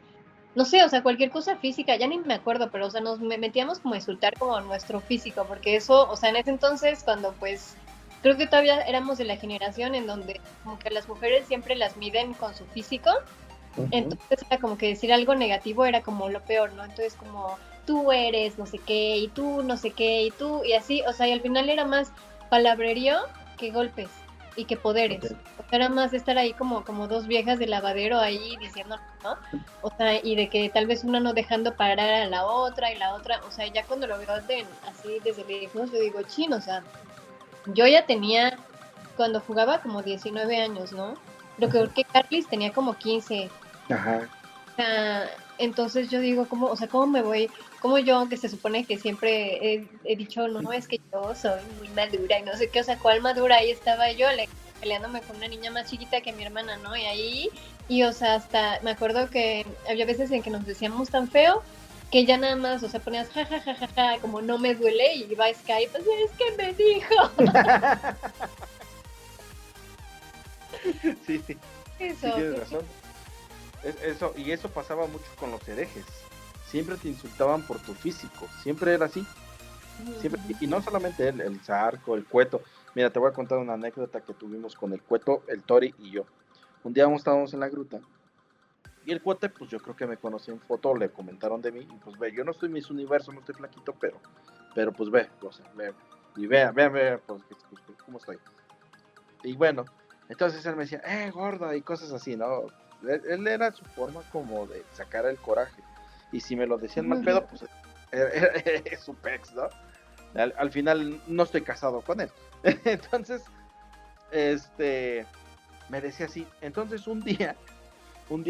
no sé, o sea, cualquier cosa física, ya ni me acuerdo, pero, o sea, metíamos como a insultar como nuestro físico, porque eso, o sea, en ese entonces, cuando pues, creo que todavía éramos de la generación en donde como que las mujeres siempre las miden con su físico, entonces era como que decir algo negativo era como lo peor, ¿no? Entonces como, tú eres no sé qué, y tú no sé qué, y tú, y así, o sea, y al final era más palabrerío que golpes y que poderes. O sea, era más estar ahí como dos viejas de lavadero ahí diciendo, ¿no? O sea, y de que tal vez una no dejando parar a la otra y la otra, o sea, ya cuando lo veo así desde lejos, yo digo, chin, o sea, yo ya tenía, cuando jugaba como 19 años, ¿no? Creo que Carlis tenía como 15. Ajá. O sea, entonces yo digo, ¿cómo, o sea, cómo me voy, cómo yo, que se supone que siempre he dicho, no, es que yo soy muy madura y no sé qué, o sea, ¿cuál madura? Ahí estaba yo peleándome con una niña más chiquita que mi hermana, ¿no? Y ahí, y o sea, hasta me acuerdo que había veces en que nos decíamos tan feo que ya nada más, o sea, ponías ja, ja, ja, ja, ja, como no me duele y iba a Skype, pues es que me dijo. Sí, sí Eso, tienes razón. Eso, y eso pasaba mucho con los herejes. Siempre te insultaban por tu físico, siempre era así. Siempre, y no solamente él, el Zarco, el Cueto. Mira, te voy a contar una anécdota que tuvimos con el Cueto, el Tori y yo. Un día estábamos en la gruta y el Cuete, pues yo creo que me conoció en foto, le comentaron de mí y pues ve, yo no estoy Miss Universo, no estoy flaquito, pero pues ve, o sea, ve, y vea, pues, cómo estoy. Y bueno, entonces él me decía, gorda, y cosas así, ¿no? Él era su forma como de sacar el coraje. Y si me lo decían mal pedo, pues es su pex, ¿no? Al final no estoy casado con él. Entonces, me decía así. Entonces un día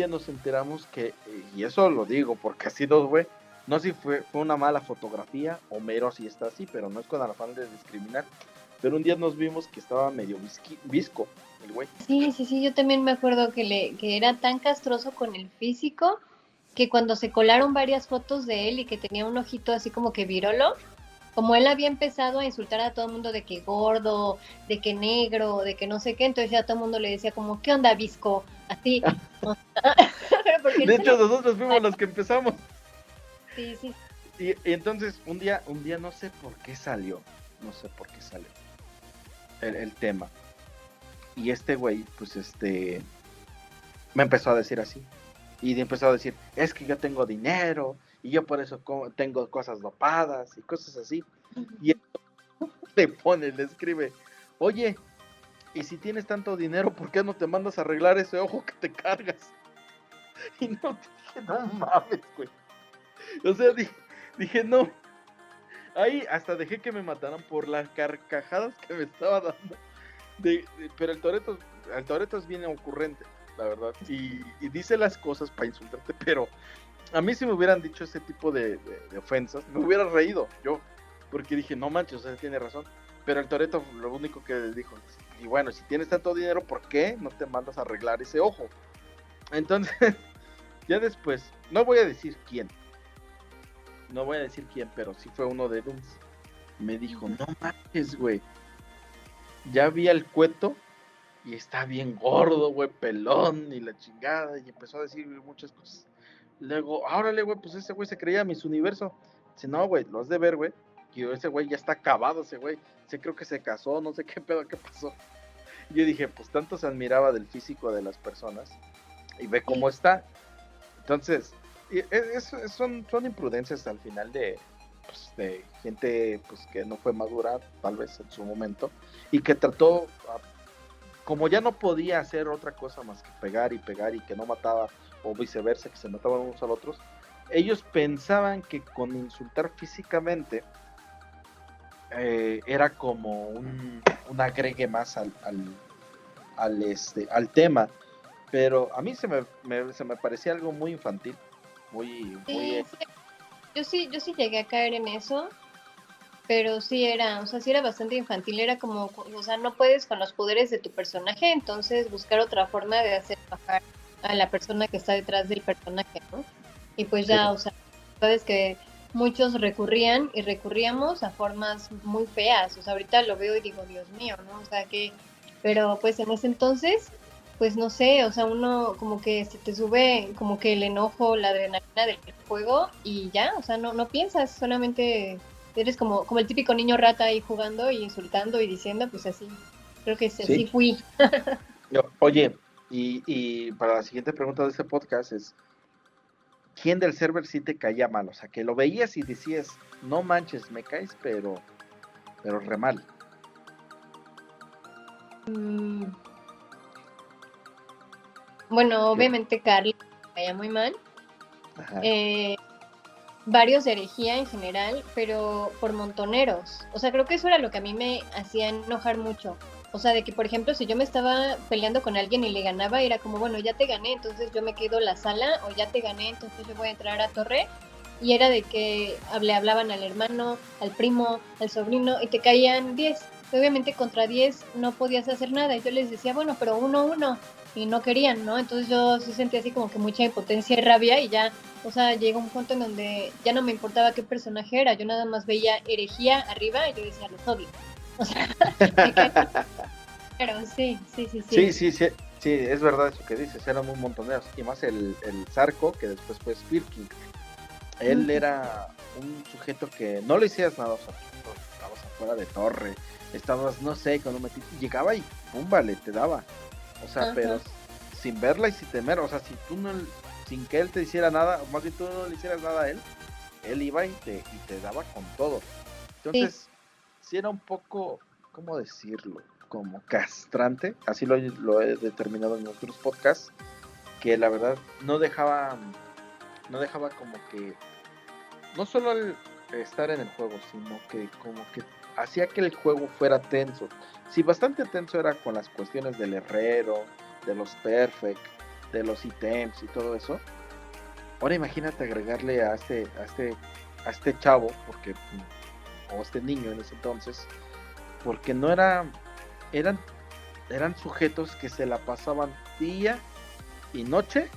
nos enteramos que, y eso lo digo porque así nos fue, no sé si fue una mala fotografía o mero así está así, pero no es con el afán de discriminar. Pero un día nos vimos que estaba medio visco el güey. Sí, sí, sí, yo también me acuerdo que era tan castroso con el físico que cuando se colaron varias fotos de él y que tenía un ojito así como que virolo, como él había empezado a insultar a todo el mundo de que gordo, de que negro, de que no sé qué, entonces ya todo el mundo le decía como, ¿qué onda, visco? Así. Pero porque él De se hecho, lo... nosotros fuimos los que empezamos. Sí, sí. Y entonces, un día no sé por qué salió, el tema. Y este güey, pues me empezó a decir así. Y empezó a decir, es que yo tengo dinero, y yo por eso tengo cosas dopadas, y cosas así. Y él le escribe, oye, y si tienes tanto dinero, ¿por qué no te mandas a arreglar ese ojo que te cargas? Y no, dije, no mames, güey. O sea, dije, no. Ahí hasta dejé que me mataran por las carcajadas que me estaba dando. Pero el Toretto es bien ocurrente, la verdad. Y dice las cosas para insultarte, pero a mí si me hubieran dicho ese tipo de ofensas, me hubiera reído yo. Porque dije, no manches, o sea, tiene razón. Pero el Toretto lo único que dijo, y bueno, si tienes tanto dinero, ¿por qué no te mandas a arreglar ese ojo? Entonces, ya después, no voy a decir quién, pero sí fue uno de ellos. Me dijo, no manches, güey, ya vi al Cueto y está bien gordo, güey, pelón y la chingada, y empezó a decir muchas cosas. Luego, órale, güey, pues ese güey se creía Miss Universo. Dice, no, güey, lo has de ver, güey, que ese güey ya está acabado, ese güey. Creo que se casó, no sé qué pedo, qué pasó. Y yo dije, pues tanto se admiraba del físico de las personas y ve cómo está. Entonces, son imprudencias al final de gente pues que no fue madura, tal vez en su momento, y que trató como ya no podía hacer otra cosa más que pegar y que no mataba, o viceversa, que se mataban unos a los otros, ellos pensaban que con insultar físicamente era como un agregue más al tema, pero a mí se me parecía algo muy infantil, muy. Sí, sí, yo sí llegué a caer en eso, pero sí era, o sea, sí era bastante infantil, era como, o sea, no puedes con los poderes de tu personaje, entonces buscar otra forma de hacer bajar a la persona que está detrás del personaje, ¿no? Y pues Sí, ya, o sea, sabes que muchos recurrían y recurríamos a formas muy feas, o sea, ahorita lo veo y digo, Dios mío, ¿no? O sea, que, pero pues en ese entonces, pues no sé, o sea, uno como que se te sube como que el enojo, la adrenalina del juego y ya, o sea, no piensas, solamente eres como el típico niño rata ahí jugando y insultando y diciendo, pues así, creo que sí. así fui. Oye, y para la siguiente pregunta de este podcast es, ¿quién del server sí te caía mal? O sea, que lo veías y decías, no manches, me caes, pero re mal. Mm, bueno, Yo, obviamente Carly me caía muy mal. ajá, Eh, Varios de herejía en general, pero por montoneros. O sea, creo que eso era lo que a mí me hacía enojar mucho. O sea, de que, por ejemplo, si yo me estaba peleando con alguien y le ganaba, era como, bueno, ya te gané, entonces yo me quedo la sala, o ya te gané, entonces yo voy a entrar a torre. Y era de que le hablaban al hermano, al primo, al sobrino, y te caían 10. Obviamente contra 10 no podías hacer nada. Y yo les decía, bueno, pero uno. Y no querían, ¿no? Entonces yo sí sentía así como que mucha impotencia y rabia y ya, o sea, llegó un punto en donde ya no me importaba qué personaje era, yo nada más veía herejía arriba y yo decía, los odio. O sea, me cae, pero sí, sí, sí, sí. sí, sí, sí, sí, es verdad eso que dices, eran muy montoneros. Y más el Zarco, que después fue Spearking. Él Mm, era un sujeto que no le hacías nada, o sea, estabas afuera de torre, estabas, no sé, cuando metí, llegaba y pum, vale, te daba. O sea, pero ajá, sin verla y sin temer, o sea, si tú no, sin que él te hiciera nada, o más bien tú no le hicieras nada a él iba y te daba con todo. sí, Entonces, sí era un poco, ¿cómo decirlo? Como castrante, así lo he determinado en otros podcasts, que la verdad no dejaba como que, no solo el estar en el juego, sino que como que hacía que el juego fuera tenso. Sí, bastante tenso era con las cuestiones del herrero, de los perfect, de los ítems y todo eso. Ahora imagínate agregarle a este chavo, o este niño en ese entonces, porque no eran sujetos que se la pasaban día y noche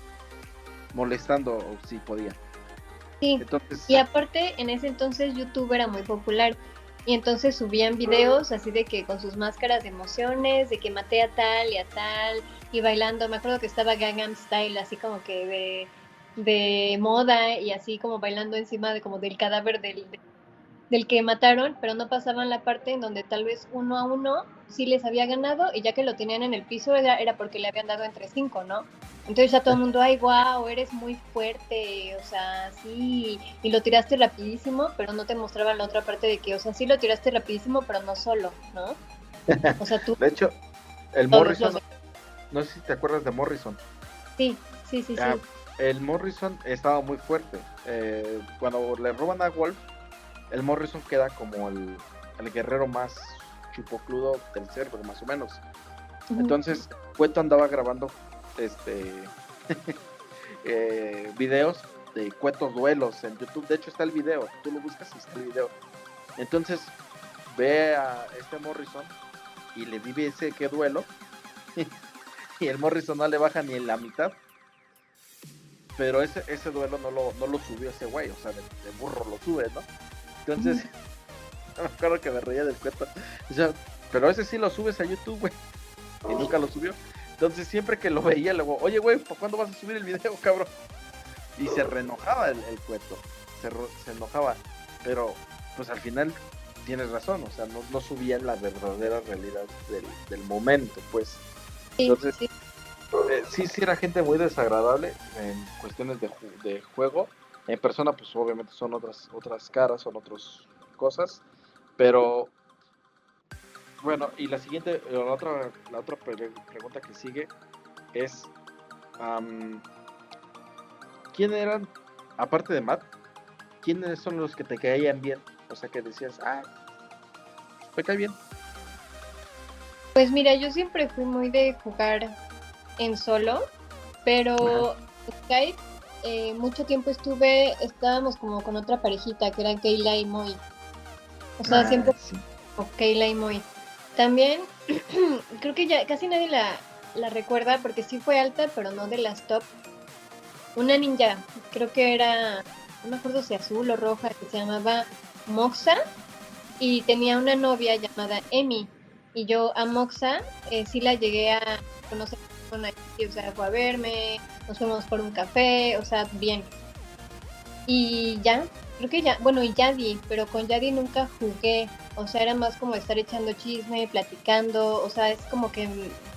molestando si podían. sí. Y Entonces, aparte, en ese entonces YouTube era muy popular. Y entonces subían videos así de que con sus máscaras de emociones, de que maté a tal y a tal, y bailando. Me acuerdo que estaba Gangnam Style, así como que de moda, y así como bailando encima de como del cadáver del que mataron, pero no pasaban la parte en donde tal vez uno a uno sí les había ganado y ya que lo tenían en el piso era porque le habían dado entre cinco, ¿no? Entonces ya todo el mundo, ay, wow, eres muy fuerte, o sea, sí, y lo tiraste rapidísimo, pero no te mostraban la otra parte de que, o sea, sí lo tiraste rapidísimo, pero no solo, ¿no? O sea, tú, de hecho, el todos los Morrison, de... no sé si te acuerdas de Morrison. Sí, sí, sí, Ah, sí. el Morrison estaba muy fuerte. Cuando le roban a Wolf, el Morrison queda como el guerrero más chupocludo del server, más o menos. Ujú. Entonces, Cueto andaba grabando este videos de Cuetos duelos en YouTube. De hecho, está el video. Tú lo buscas y está el video. Entonces, ve a este Morrison y le vive ese que duelo. Y el Morrison no le baja ni en la mitad. Pero ese duelo no lo subió ese güey. O sea, de burro lo sube, ¿no? Ujú. Entonces, me acuerdo que me reía del Cueto. O sea, pero ese sí lo subes a YouTube, güey. Y nunca lo subió. Entonces, siempre que lo veía, le digo, oye, güey, ¿para cuándo vas a subir el video, cabrón? Y se reenojaba el Cueto. Se enojaba. Pero, pues al final tienes razón. O sea, no subía la verdadera realidad del momento, pues. Sí, Entonces, sí. sí era gente muy desagradable en cuestiones de juego. En persona, pues obviamente son otras caras, son otras cosas. Pero Bueno, y la otra pregunta que sigue es, am, ¿quién eran, aparte de Matt, quiénes son los que te caían bien? O sea, que decías, me cae bien. Pues mira, yo siempre fui muy de jugar en solo, Ajá. pero Skype, mucho tiempo estábamos como con otra parejita que eran Keila y Moy. O sea, siempre Sí. con Keila y Moy. También, creo que ya casi nadie la recuerda porque sí fue alta, pero no de las top. Una ninja, creo que era, no me acuerdo si azul o roja, que se llamaba Moxa y tenía una novia llamada Emi. Y yo a Moxa sí la llegué a conocer, o sea, fue a verme, nos fuimos por un café, o sea, bien. Y ya, creo que ya, bueno, y Yadi, pero con Yadi nunca jugué, o sea, era más como estar echando chisme, platicando, o sea, es como que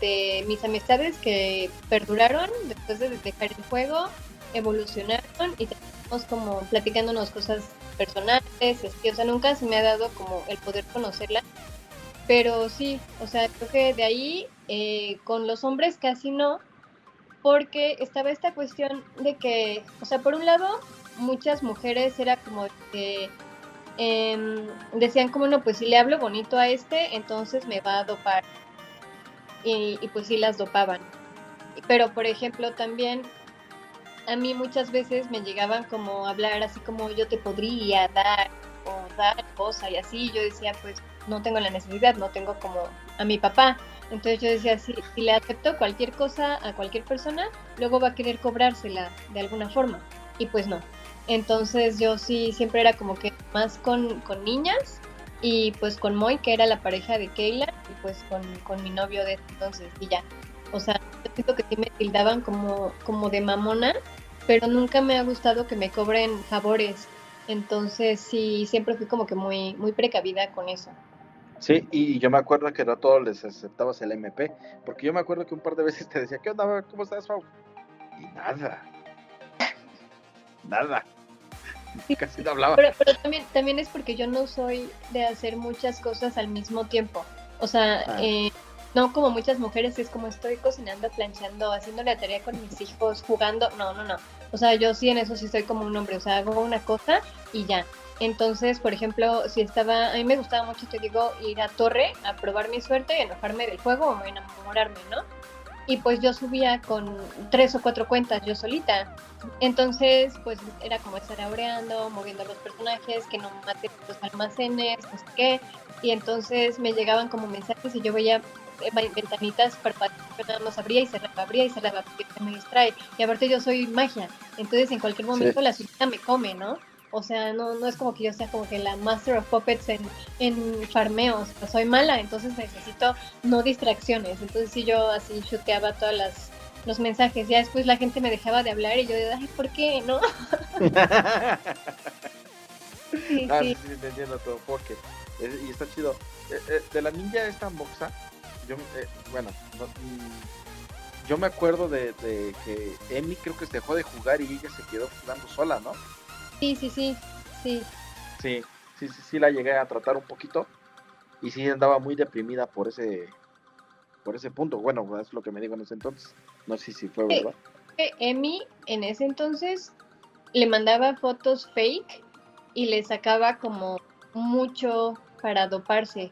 de mis amistades que perduraron después de dejar el juego, evolucionaron y terminamos como platicándonos cosas personales, o sea, nunca se me ha dado como el poder conocerla, pero sí, o sea, creo que de ahí con los hombres casi no, porque estaba esta cuestión de que, o sea, por un lado, muchas mujeres era como que decían como, no, pues si le hablo bonito a este, entonces me va a dopar. Y pues sí las dopaban. Pero, por ejemplo, también a mí muchas veces me llegaban como a hablar así como yo te podría dar o dar cosa y así. Yo decía, pues no tengo la necesidad, no tengo como a mi papá. Entonces yo decía, si le acepto cualquier cosa a cualquier persona, luego va a querer cobrársela de alguna forma. Y pues no. Entonces yo sí siempre era como que más con niñas y pues con Moy, que era la pareja de Keila, y pues con mi novio de entonces y ya. O sea, yo siento que sí me tildaban como de mamona, pero nunca me ha gustado que me cobren favores. Entonces sí, siempre fui como que muy, muy precavida con eso. Sí, y yo me acuerdo que no a todos les aceptabas el MP, porque yo me acuerdo que un par de veces te decía, ¿qué onda? ¿Cómo estás, Fau? Y nada, nada, Sí, casi no hablaba. pero también es porque yo no soy de hacer muchas cosas al mismo tiempo. O sea, Ah, no como muchas mujeres, es como estoy cocinando, planchando, haciendo la tarea con mis hijos, jugando. No, no, no. O sea, yo sí en eso sí soy como un hombre. O sea, hago una cosa y ya. Entonces, por ejemplo, si estaba, a mí me gustaba mucho, te digo, ir a Torre a probar mi suerte, enojarme del juego o enamorarme, ¿no? Y pues yo subía con 3 o 4 cuentas yo solita. Entonces, pues era como estar aureando, moviendo los personajes, que no maten los almacenes, no sé qué. Y entonces me llegaban como mensajes y yo veía ventanitas para que nada más abría y cerraba, porque se me distrae. Y aparte yo soy magia, entonces en cualquier sí, momento la sirena me come, ¿no? O sea, no es como que yo sea como que la Master of Puppets en farmeos. O sea, soy mala, entonces necesito no distracciones. Entonces sí yo así chuteaba los mensajes. Ya después la gente me dejaba de hablar y yo de, ay, ¿por qué? ¿No? Sí, ah, sí, sí. sí, te entiendo tu enfoque. Y está chido. De la ninja esta Moxa, yo, bueno, yo me acuerdo de que Emi creo que se dejó de jugar y ella se quedó jugando sola, ¿no? Sí, sí, sí, sí. Sí, sí la llegué a tratar un poquito y sí andaba muy deprimida por ese punto. Bueno, es lo que me digo en ese entonces. No sé si fue verdad. Emi en ese entonces le mandaba fotos fake y le sacaba como mucho para doparse.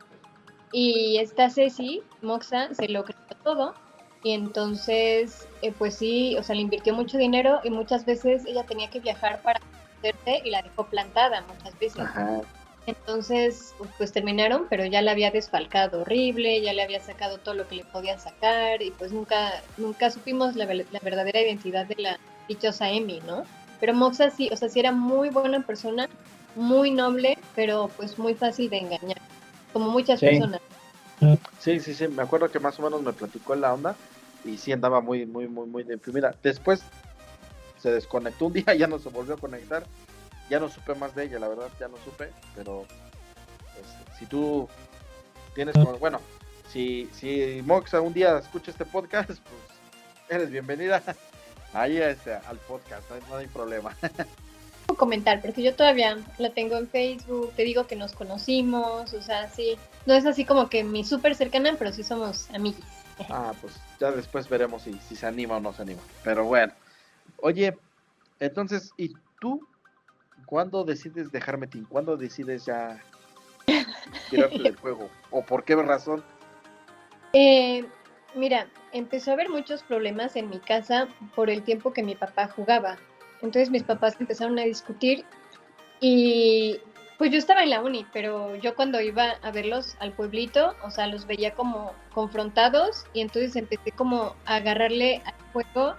Y esta Ceci, Moxa, se lo creyó todo. Y entonces, pues sí, o sea, le invirtió mucho dinero y muchas veces ella tenía que viajar para hacerte y la dejó plantada muchas veces. Ajá. Entonces, pues terminaron, pero ya la había desfalcado horrible, ya le había sacado todo lo que le podía sacar y pues nunca supimos la verdadera identidad de la dichosa Emi, ¿no? Pero Moxa sí, o sea, sí era muy buena persona, muy noble, pero pues muy fácil de engañar, como muchas Sí. personas. Sí, me acuerdo que más o menos me platicó en la onda y sí andaba muy deprimida. Después se desconectó un día, ya no se volvió a conectar, ya no supe más de ella, la verdad, ya no supe, pero pues, si tú tienes, bueno, si Moxa un día escucha este podcast, pues eres bienvenida ahí al podcast, no hay problema. tipo comentar, porque yo todavía la tengo en Facebook, te digo que nos conocimos, o sea, sí, no es así como que mi súper cercana, pero sí somos amigos. Ah, pues ya después veremos si se anima o no se anima. Pero bueno, oye, entonces, ¿y tú cuándo decides dejarme Metin? ¿Cuándo decides ya tirarte del juego? ¿O por qué razón? Eh, Mira, empezó a haber muchos problemas en mi casa por el tiempo que mi papá jugaba. Entonces mis papás empezaron a discutir y pues yo estaba en la uni, pero yo cuando iba a verlos al pueblito, o sea, los veía como confrontados y entonces empecé como a agarrarle al juego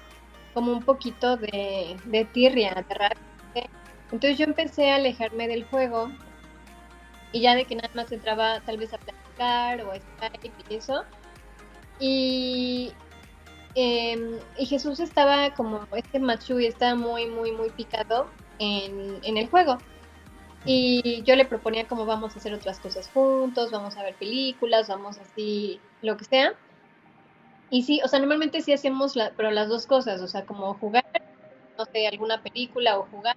como un poquito de tirria, de rabia. Entonces yo empecé a alejarme del juego y ya de que nada más entraba tal vez a platicar o a Skype y eso. Y, y Jesús estaba como, este Matsui estaba muy, muy, muy picado en el juego. Y yo le proponía como vamos a hacer otras cosas juntos, vamos a ver películas, vamos así, lo que sea. Y sí, o sea, normalmente sí hacemos pero las dos cosas, o sea, como jugar, no sé, alguna película o jugar,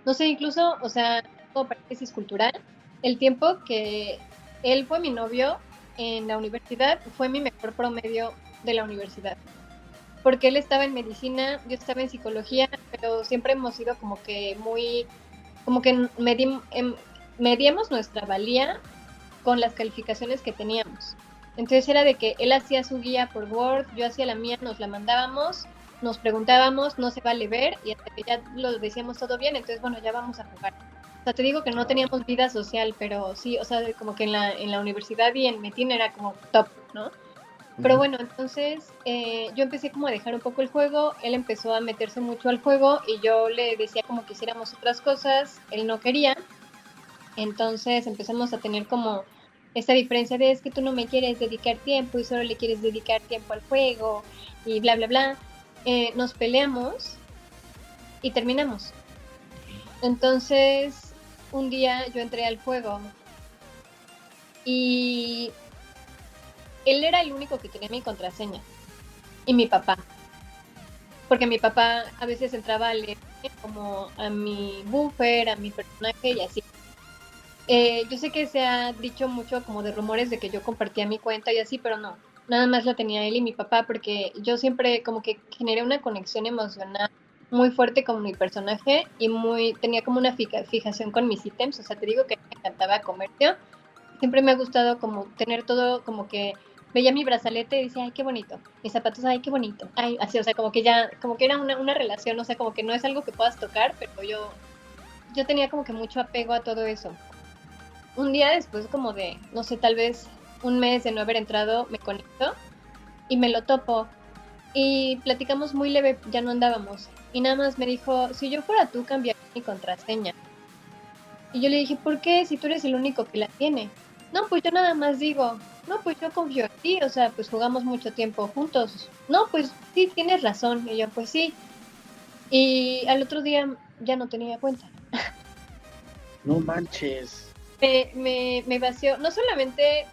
no sé, incluso, o sea, como paréntesis cultural, el tiempo que él fue mi novio en la universidad fue mi mejor promedio de la universidad. Porque él estaba en medicina, yo estaba en psicología, pero siempre hemos sido como que muy, como que medíamos nuestra valía con las calificaciones que teníamos. Entonces era de que él hacía su guía por Word, yo hacía la mía, nos la mandábamos, nos preguntábamos, no se vale ver, y hasta que ya lo decíamos todo bien, entonces bueno, ya vamos a jugar. O sea, te digo que no teníamos vida social, pero sí, o sea, como que en la universidad y en Metin era como top, ¿no? Pero bueno, entonces yo empecé como a dejar un poco el juego, él empezó a meterse mucho al juego y yo le decía como que hiciéramos otras cosas, él no quería, entonces empezamos a tener como esta diferencia de es que tú no me quieres dedicar tiempo y solo le quieres dedicar tiempo al juego y bla, bla, bla. Nos peleamos y terminamos. Entonces, un día yo entré al juego y él era el único que tenía mi contraseña y mi papá. Porque mi papá a veces entraba a leer como a mi buffer, a mi personaje y así. Yo sé que se ha dicho mucho como de rumores de que yo compartía mi cuenta y así, pero no, nada más la tenía él y mi papá porque yo siempre como que generé una conexión emocional muy fuerte con mi personaje y tenía como una fijación con mis ítems, o sea, te digo que me encantaba comercio, siempre me ha gustado como tener todo como que veía mi brazalete y decía, ay, qué bonito, mis zapatos, ay, qué bonito, ay, así, o sea, como que ya, como que era una relación, o sea, como que no es algo que puedas tocar, pero yo tenía como que mucho apego a todo eso. Un día después como de, no sé, tal vez un mes de no haber entrado, me conecto y me lo topo y platicamos muy leve, ya no andábamos. Y nada más me dijo, si yo fuera tú, cambiaría mi contraseña. Y yo le dije, ¿por qué? Si tú eres el único que la tiene. No, pues yo nada más digo, no, pues yo confío en ti, o sea, pues jugamos mucho tiempo juntos. No, pues sí, tienes razón. Y yo, pues sí. Y al otro día ya no tenía cuenta. No manches. Me vació, no solamente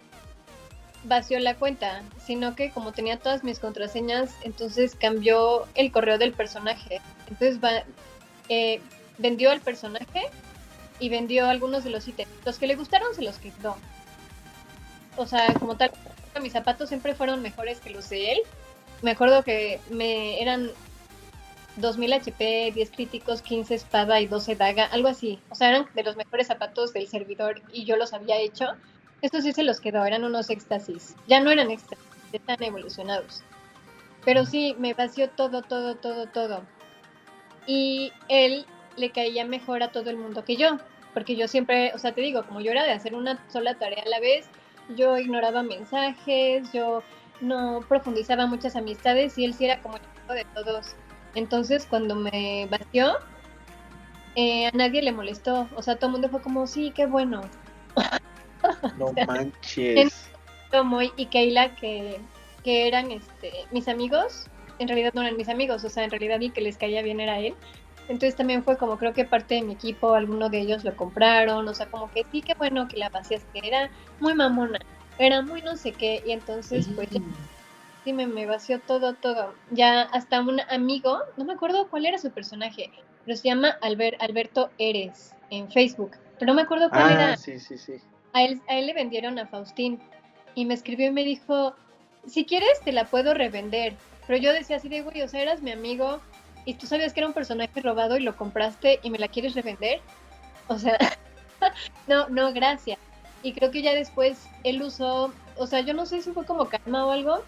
vació la cuenta, sino que como tenía todas mis contraseñas, entonces cambió el correo del personaje. Entonces eh, vendió al personaje y vendió algunos de los ítems. Los que le gustaron se los quitó. O sea, como tal, mis zapatos siempre fueron mejores que los de él. Me acuerdo que eran 2000 HP, 10 críticos, 15 espada y 12 daga, algo así. O sea, eran de los mejores zapatos del servidor y yo los había hecho. Estos sí se los quedó, eran unos éxtasis. Ya no eran éxtasis, están evolucionados. Pero sí, me vació todo, todo, todo, todo. Y él le caía mejor a todo el mundo que yo. Porque yo siempre, o sea, te digo, como yo era de hacer una sola tarea a la vez, yo ignoraba mensajes, yo no profundizaba muchas amistades y él sí era como el amigo de todos. Entonces, cuando me vació, a nadie le molestó. O sea, todo el mundo fue como, sí, qué bueno. No En manches. Tomoy y Keila, que eran mis amigos, en realidad no eran mis amigos, o sea, en realidad y que les caía bien era él. Entonces también fue como, creo que parte de mi equipo, alguno de ellos lo compraron, o sea, como que sí, qué bueno que la vacías, que era muy mamona, era muy no sé qué, y entonces pues ya, sí me vació todo, todo. Ya hasta un amigo, no me acuerdo cuál era su personaje, pero se llama Alberto Eres en Facebook, pero no me acuerdo cuál Ah, era. sí, sí, sí. A él le vendieron a Faustín y me escribió y me dijo, si quieres te la puedo revender, pero yo decía así de, güey, o sea, eras mi amigo y tú sabías que era un personaje robado y lo compraste y me la quieres revender, o sea, no, no, gracias. Y creo que ya después él usó, o sea, yo no sé si fue como karma o algo,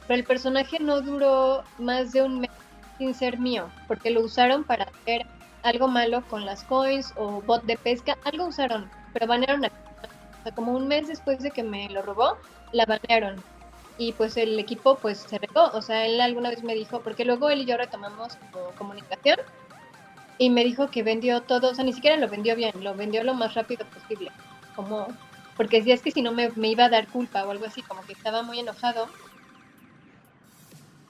pero el personaje no duró más de un mes sin ser mío, porque lo usaron para hacer algo malo con las coins o bot de pesca, algo usaron, pero banearon a, o sea, como un mes después de que me lo robó, la banearon. Y pues el equipo pues se regó, o sea, él alguna vez me dijo, porque luego él y yo retomamos como comunicación y me dijo que vendió todo, o sea, ni siquiera lo vendió bien, lo vendió lo más rápido posible, como, porque decía es que si no me iba a dar culpa o algo así, como que estaba muy enojado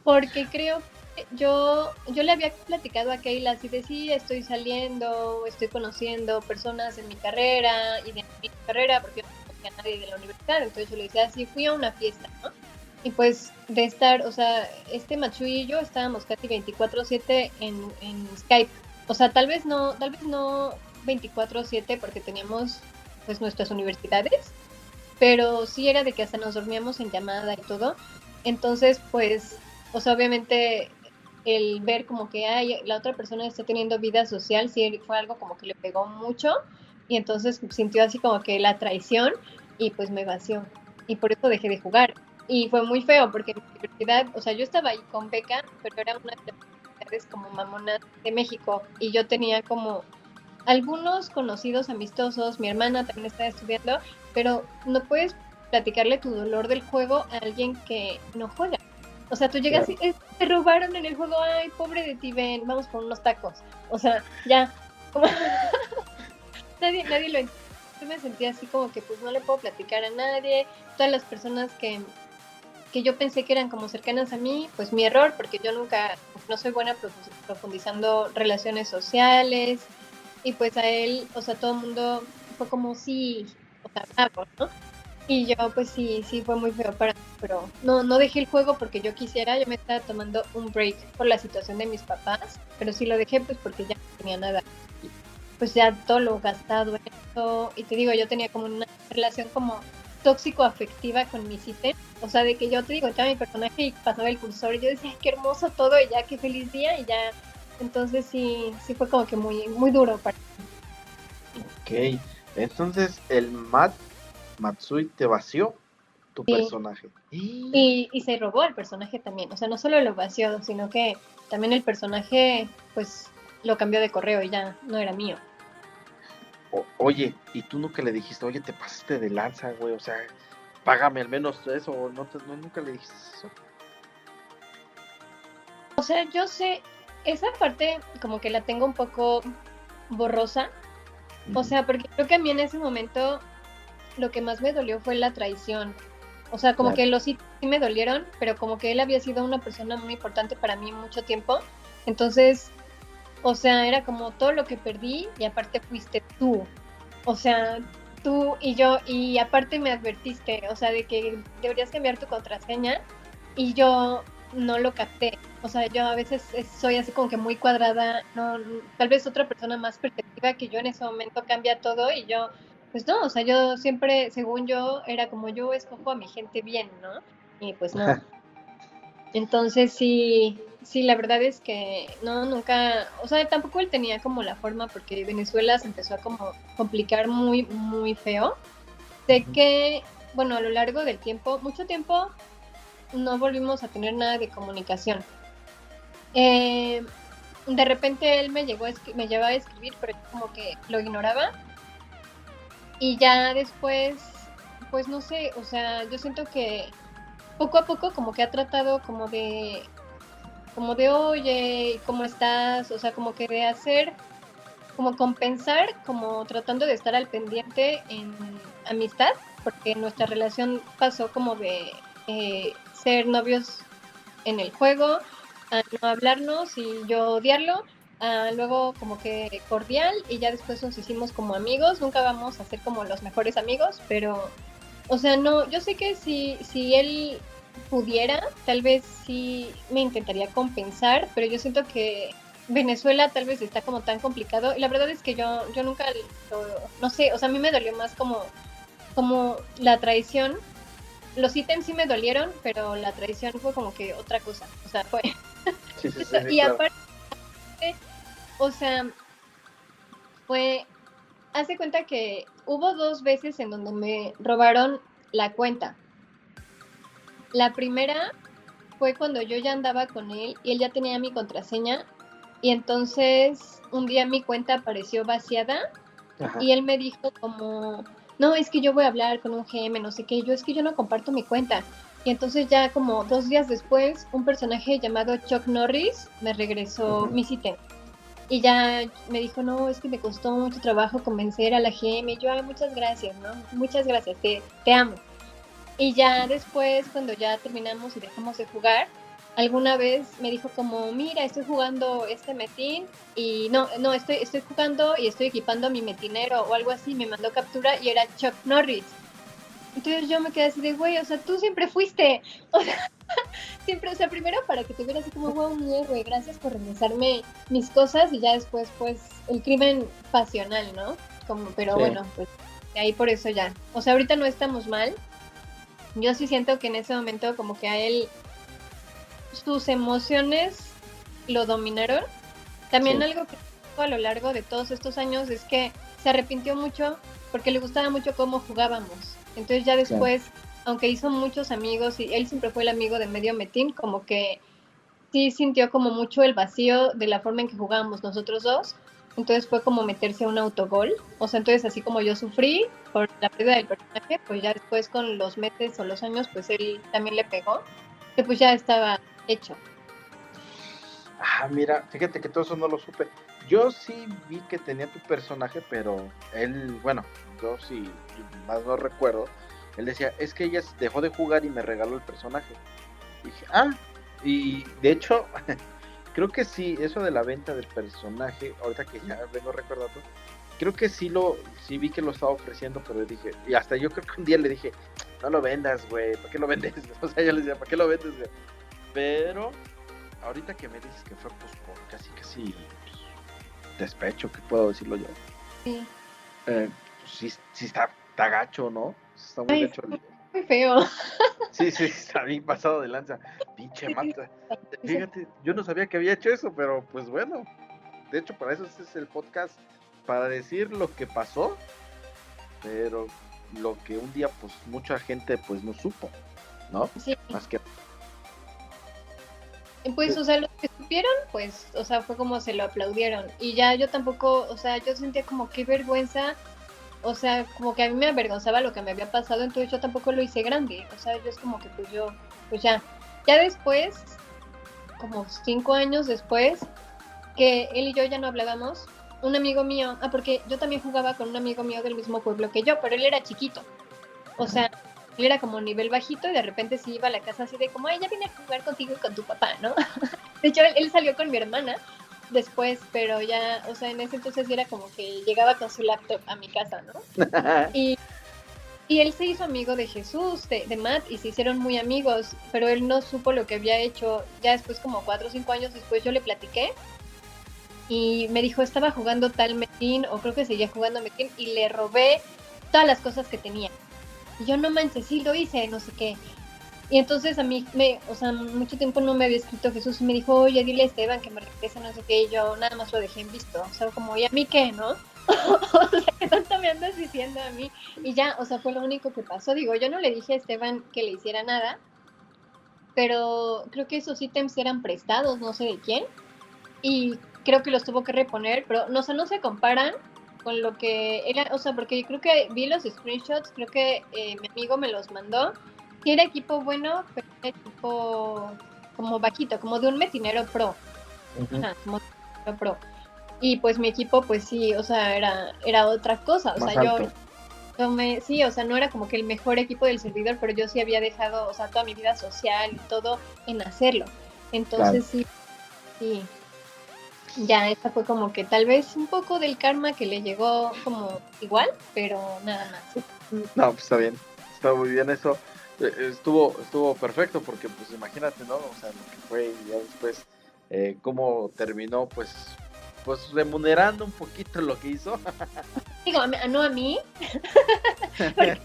porque creo que yo le había platicado a Keila así de sí, estoy saliendo, estoy conociendo personas en mi carrera y de mi carrera, porque yo no conocía a nadie de la universidad, entonces yo le decía así, fui a una fiesta, ¿no? Y pues de estar, o sea, Machu y yo estábamos casi 24/7 en Skype, o sea, tal vez no 24/7 porque teníamos pues nuestras universidades, pero sí era de que hasta nos dormíamos en llamada y todo. Entonces, pues, o sea, obviamente el ver como que ay, la otra persona está teniendo vida social, sí fue algo como que le pegó mucho y entonces sintió así como que la traición y pues me vació y por eso dejé de jugar. Y fue muy feo porque en mi universidad, o sea, yo estaba ahí con beca, pero era una de las universidades como mamonas de México y yo tenía como algunos conocidos amistosos, mi hermana también está estudiando, pero no puedes platicarle tu dolor del juego a alguien que no juega. O sea, tú llegas y Claro. te robaron en el juego, ay, pobre de ti, ven, vamos por unos tacos. O sea, ya, como nadie lo entiende. Yo me sentía así como que pues no le puedo platicar a nadie. Todas las personas que yo pensé que eran como cercanas a mí, pues mi error, porque yo nunca, no soy buena profundizando relaciones sociales, y pues a él, o sea, todo el mundo fue como sí, o sea, bravo, ¿no? Y yo pues sí, sí fue muy feo para mí, pero no dejé el juego porque yo quisiera, yo me estaba tomando un break por la situación de mis papás, pero sí lo dejé pues porque ya no tenía nada, pues ya todo lo gastado en eso, y te digo, yo tenía como una relación como tóxico-afectiva con mis ítems, o sea, de que yo te digo, estaba mi personaje y pasaba el cursor y yo decía, qué hermoso todo y ya, qué feliz día y ya, entonces sí, sí fue como que muy, muy duro para Ok. Entonces, Matsui te vació tu mí. personaje. Y se robó el personaje también, o sea, no solo lo vació, sino que también el personaje, pues, lo cambió de correo y ya no era mío. Oye, ¿y tú nunca le dijiste, oye, te pasaste de lanza, güey? O sea, págame al menos eso, o nunca le dijiste eso? O sea, yo sé, esa parte como que la tengo un poco borrosa, o Ujú. sea, porque creo que a mí en ese momento lo que más me dolió fue la traición. O sea, como Claro. que los sí me dolieron, pero como que él había sido una persona muy importante para mí mucho tiempo. Entonces, o sea, era como todo lo que perdí y aparte fuiste tú. O sea, tú y yo, y aparte me advertiste, o sea, de que deberías cambiar tu contraseña y yo no lo capté. O sea, yo a veces soy así como que muy cuadrada, no, tal vez otra persona más perspectiva que yo en ese momento cambia todo y yo, pues no, o sea, yo siempre, según yo, era como yo escojo a mi gente bien, ¿no? Y pues no. Entonces sí, sí, la verdad es que no, nunca, o sea, tampoco él tenía como la forma porque Venezuela se empezó a como complicar muy, muy feo. Sé Ujú. que, bueno, a lo largo del tiempo, mucho tiempo, no volvimos a tener nada de comunicación. Eh, de repente él me llevaba a escribir, pero yo como que lo ignoraba y ya después, pues no sé, o sea, yo siento que poco a poco como que ha tratado como de, oye, ¿cómo estás? O sea, como que de hacer, como compensar, como tratando de estar al pendiente en amistad, porque nuestra relación pasó como de ser novios en el juego, a no hablarnos y yo odiarlo, a luego como que cordial y ya después nos hicimos como amigos, nunca vamos a ser como los mejores amigos, pero, o sea, no, yo sé que si él pudiera, tal vez sí me intentaría compensar, pero yo siento que Venezuela tal vez está como tan complicado, y la verdad es que yo nunca, no sé, o sea, a mí me dolió más como la traición. Los ítems sí me dolieron, pero la traición fue como que otra cosa, o sea, fue Sí, sí, eso. sí, sí, Y claro. aparte, o sea, fue, hace cuenta que hubo 2 veces en donde me robaron la cuenta. La primera fue cuando yo ya andaba con él y él ya tenía mi contraseña, y entonces un día mi cuenta apareció vaciada Ajá. y él me dijo como, no, es que yo voy a hablar con un GM, no sé qué, yo es que yo no comparto mi cuenta. Y entonces ya como 2 días después, un personaje llamado Chuck Norris me regresó Ujú. mis ítems. Y ya me dijo, no, es que me costó mucho trabajo convencer a la GM. Y yo, ay, muchas gracias, ¿no? Muchas gracias, te amo. Y ya después, cuando ya terminamos y dejamos de jugar, alguna vez me dijo como, mira, estoy jugando este metin y no, estoy jugando y estoy equipando a mi metinero o algo así, me mandó captura y era Chuck Norris. Entonces yo me quedé así de, güey, o sea, tú siempre fuiste, o sea, siempre, o sea, primero para que tuviera así como, wow, mi güey, gracias por regresarme mis cosas, y ya después, pues, el crimen pasional, ¿no? Como, pero Sí, bueno, pues, de ahí por eso ya. O sea, ahorita no estamos mal. Yo sí siento que en ese momento como que a él sus emociones lo dominaron. También sí, algo que a lo largo de todos estos años es que se arrepintió mucho porque le gustaba mucho cómo jugábamos. Entonces ya claro. después, aunque hizo muchos amigos y él siempre fue el amigo de medio metín, como que sí sintió como mucho el vacío de la forma en que jugábamos nosotros dos. Entonces fue como meterse a un autogol. O sea, entonces así como yo sufrí por la pérdida del personaje, pues ya después con los meses o los años, pues él también le pegó, que pues ya estaba hecho. Ah, mira, fíjate que todo eso no lo supe. Yo sí vi que tenía tu personaje, pero él, bueno, yo sí, más no recuerdo. Él decía, es que ella dejó de jugar y me regaló el personaje. Y dije, ah, y de hecho, creo que sí, eso de la venta del personaje, ahorita que ya vengo recordando, creo que sí vi que lo estaba ofreciendo, pero dije, y hasta yo creo que un día le dije, no lo vendas, güey, ¿para qué lo vendes? O sea, yo le decía, ¿para qué lo vendes, güey? Pero ahorita que me dices que fue pues por casi pues, despecho, que puedo decirlo yo. Sí. Pues, sí está gacho, ¿no? Está muy Ay, gacho. fue muy feo. Sí, sí, está bien pasado de lanza. Pinche Sí, sí, mata. sí. Fíjate, yo no sabía que había hecho eso, pero pues bueno. De hecho, para eso este es el podcast, para decir lo que pasó, pero lo que un día pues mucha gente pues no supo, ¿no? Sí. Más que... Pues, o sea, los que supieron, pues, o sea, fue como se lo aplaudieron. Y ya yo tampoco, o sea, yo sentía como qué vergüenza, o sea, como que a mí me avergonzaba lo que me había pasado, entonces yo tampoco lo hice grande. O sea, yo es como que pues yo, pues ya. Ya después, como 5 años después, que él y yo ya no hablábamos, un amigo mío, porque yo también jugaba con un amigo mío del mismo pueblo que yo, pero él era chiquito. O sea, él era como nivel bajito y de repente se iba a la casa así de como, ay, ya vine a jugar contigo y con tu papá, ¿no? De hecho, él salió con mi hermana después, pero ya, o sea, en ese entonces era como que llegaba con su laptop a mi casa, ¿no? Y, y él se hizo amigo de Jesús, de Matt, y se hicieron muy amigos, pero él no supo lo que había hecho. Ya después, como 4 o 5 años después, yo le platiqué y me dijo, estaba jugando tal Metin, o creo que seguía jugando Metin, y le robé todas las cosas que tenía. Y yo, no manches, sí lo hice, no sé qué. Y entonces a mí, o sea, mucho tiempo no me había escrito Jesús y me dijo, oye, dile a Esteban que me regrese, no sé qué, y yo nada más lo dejé en visto. O sea, como, ¿y a mí qué, no? O sea, ¿qué tanto me andas diciendo a mí? Y ya, o sea, fue lo único que pasó. Digo, yo no le dije a Esteban que le hiciera nada, pero creo que esos ítems eran prestados, no sé de quién, y creo que los tuvo que reponer, pero no, o sea, no se comparan con lo que era, o sea, porque creo que vi los screenshots, creo que mi amigo me los mandó. Sí era equipo bueno, pero era equipo como bajito, como de un metinero pro. Ujú. Ajá, como metinero pro. Y pues mi equipo, pues sí, o sea, era otra cosa. O sea, Más alto. sí, o sea, no era como que el mejor equipo del servidor, pero yo sí había dejado, o sea, toda mi vida social y todo en hacerlo. Claro. Entonces sí, sí, ya esta fue como que tal vez un poco del karma que le llegó como igual, pero nada más. No, pues está bien. Está muy bien eso. Estuvo perfecto porque pues imagínate, ¿no? O sea, lo que fue y ya después. cómo terminó pues remunerando un poquito lo que hizo. Digo, no a mí, porque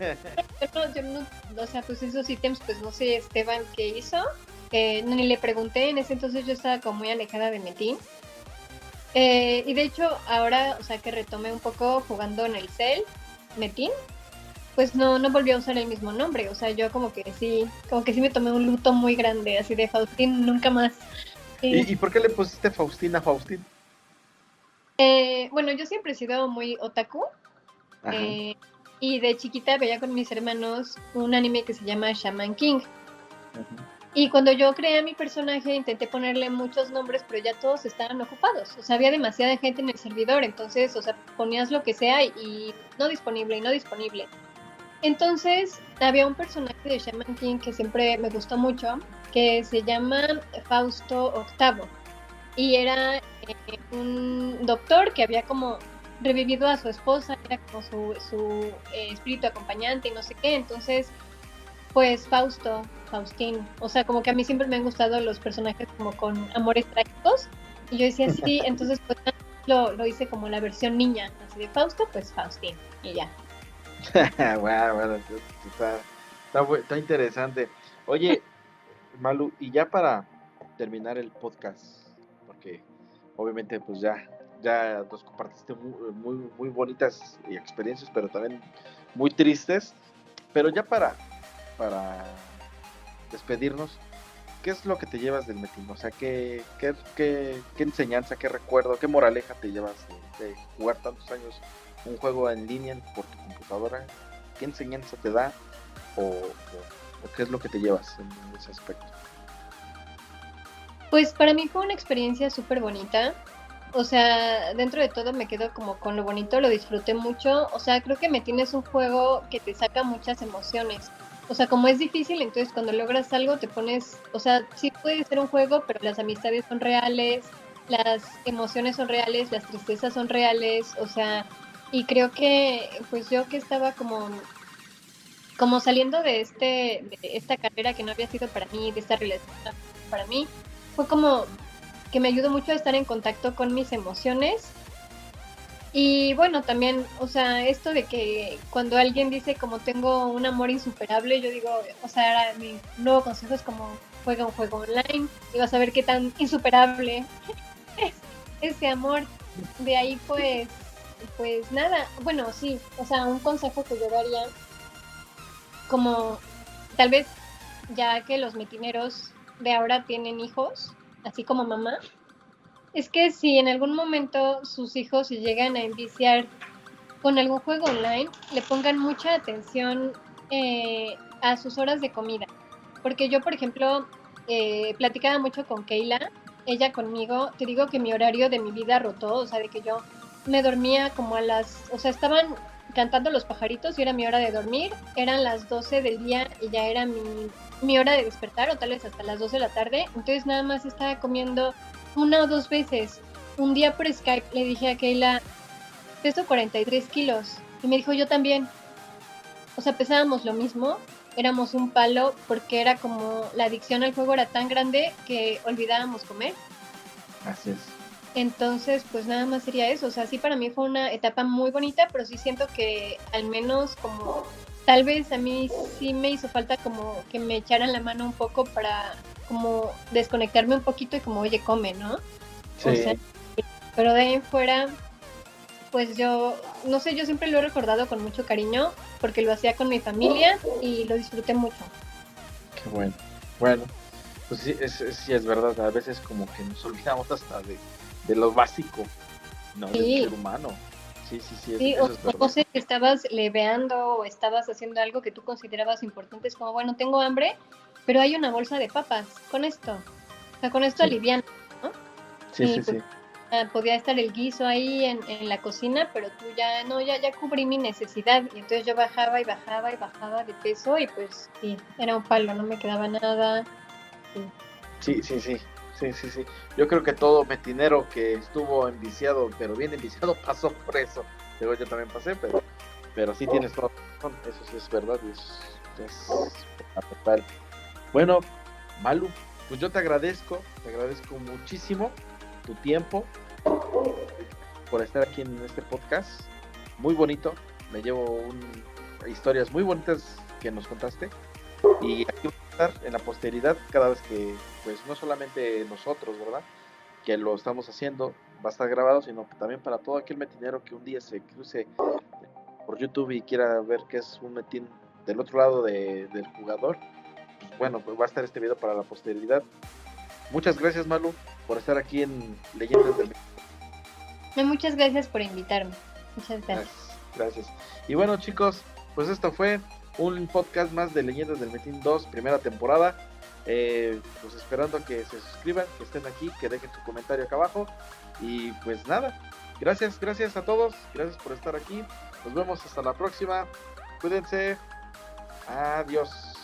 yo no, o sea, pues esos ítems, pues no sé, Esteban, ¿qué hizo? Ni le pregunté, en ese entonces yo estaba como muy alejada de Metin. Y de hecho, ahora, o sea, que retomé un poco jugando en el Cell, Metin, pues no volví a usar el mismo nombre. O sea, yo como que sí me tomé un luto muy grande, así de Faustín, nunca más. ¿Y por qué le pusiste Faustina a Faustín? Bueno, yo siempre he sido muy otaku. Ajá. Y de chiquita veía con mis hermanos un anime que se llama Shaman King. Y cuando yo creé a mi personaje intenté ponerle muchos nombres, pero ya todos estaban ocupados. O sea, había demasiada gente en el servidor, entonces, o sea, ponías lo que sea y no disponible, y no disponible. Entonces, había un personaje de Shaman King que siempre me gustó mucho, que se llama Fausto Octavo. Y era un doctor que había como revivido a su esposa, era como su espíritu acompañante y no sé qué. Entonces, pues Faustín. O sea, como que a mí siempre me han gustado los personajes como con amores trágicos. Y yo decía, sí, entonces pues lo hice como la versión niña, así de Fausto, pues Faustín. Y ya. Bueno, está interesante. Oye, Malu, y ya para terminar el podcast, porque obviamente pues ya nos compartiste muy bonitas experiencias, pero también muy tristes. Pero ya para despedirnos, ¿qué es lo que te llevas del Metin? O sea, ¿qué enseñanza, qué recuerdo, qué moraleja te llevas de jugar tantos años un juego en línea por tu computadora? ¿Qué enseñanza te da o qué es lo que te llevas en ese aspecto? Pues para mí fue una experiencia súper bonita. O sea, dentro de todo me quedo como con lo bonito, lo disfruté mucho. O sea, creo que me tienes un juego que te saca muchas emociones. O sea, como es difícil, entonces cuando logras algo te pones, o sea, sí puede ser un juego, pero las amistades son reales, las emociones son reales, las tristezas son reales, o sea, y creo que pues yo que estaba como saliendo de esta carrera que no había sido para mí, de esta relación para mí, fue como que me ayudó mucho a estar en contacto con mis emociones. Y bueno, también, o sea, esto de que cuando alguien dice como tengo un amor insuperable, yo digo, o sea, mi nuevo consejo es como juega un juego online y vas a ver qué tan insuperable es ese amor. De ahí pues nada, bueno, sí, o sea, un consejo que yo daría, como tal vez ya que los metineros de ahora tienen hijos, así como mamá, es que si en algún momento sus hijos se llegan a enviciar con algún juego online, le pongan mucha atención a sus horas de comida. Porque yo, por ejemplo, platicaba mucho con Keila, ella conmigo, te digo que mi horario de mi vida rotó, o sea, de que yo me dormía como o sea, estaban cantando los pajaritos y era mi hora de dormir, eran las 12 del día y ya era mi hora de despertar, o tal vez hasta las 2 de la tarde, entonces nada más estaba comiendo una o dos veces. Un día por Skype le dije a Keila, peso 43 kilos, y me dijo, yo también. O sea, pesábamos lo mismo, éramos un palo porque era como la adicción al juego era tan grande que olvidábamos comer. Así es. Entonces, pues nada más sería eso. O sea, sí para mí fue una etapa muy bonita, pero sí siento que al menos como tal vez a mí sí me hizo falta como que me echaran la mano un poco para como desconectarme un poquito y como, oye, come, ¿no? Sí. O sea, pero de ahí en fuera, pues yo, no sé, yo siempre lo he recordado con mucho cariño porque lo hacía con mi familia y lo disfruté mucho. Qué bueno. Bueno, pues sí, sí es verdad. A veces como que nos olvidamos hasta de lo básico, ¿no? Del Sí, ser humano. Sí, sí, eso es no verdad. sé si estabas leveando o estabas haciendo algo que tú considerabas importante, es como, bueno, tengo hambre, pero hay una bolsa de papas con esto, o sea, con esto Sí, alivian, ¿no? Y pues sí. podía estar el guiso ahí en la cocina, pero tú ya, no, ya cubrí mi necesidad. Y entonces yo bajaba y bajaba y bajaba de peso y pues sí, era un palo, no me quedaba nada. Sí. Yo creo que todo metinero que estuvo enviciado, pero bien enviciado, pasó por eso. Luego yo también pasé, pero sí tienes toda razón. Eso sí es verdad y es fundamental. Bueno, Malu, pues yo te agradezco muchísimo tu tiempo por estar aquí en este podcast, muy bonito, me llevo historias muy bonitas que nos contaste, y aquí voy a estar en la posteridad cada vez que, pues no solamente nosotros, ¿verdad?, que lo estamos haciendo, va a estar grabado, sino también para todo aquel metinero que un día se cruce por YouTube y quiera ver qué es un metín del otro lado del jugador. Pues bueno, pues va a estar este video para la posteridad. Muchas gracias, Malu, por estar aquí en Leyendas del Metín. Muchas gracias por invitarme. Muchas gracias. Gracias. Y bueno, chicos, pues esto fue un podcast más de Leyendas del Metín 2, primera temporada. Pues esperando que se suscriban, que estén aquí, que dejen su comentario acá abajo. Y pues nada, gracias a todos, gracias por estar aquí. Nos vemos hasta la próxima. Cuídense. Adiós.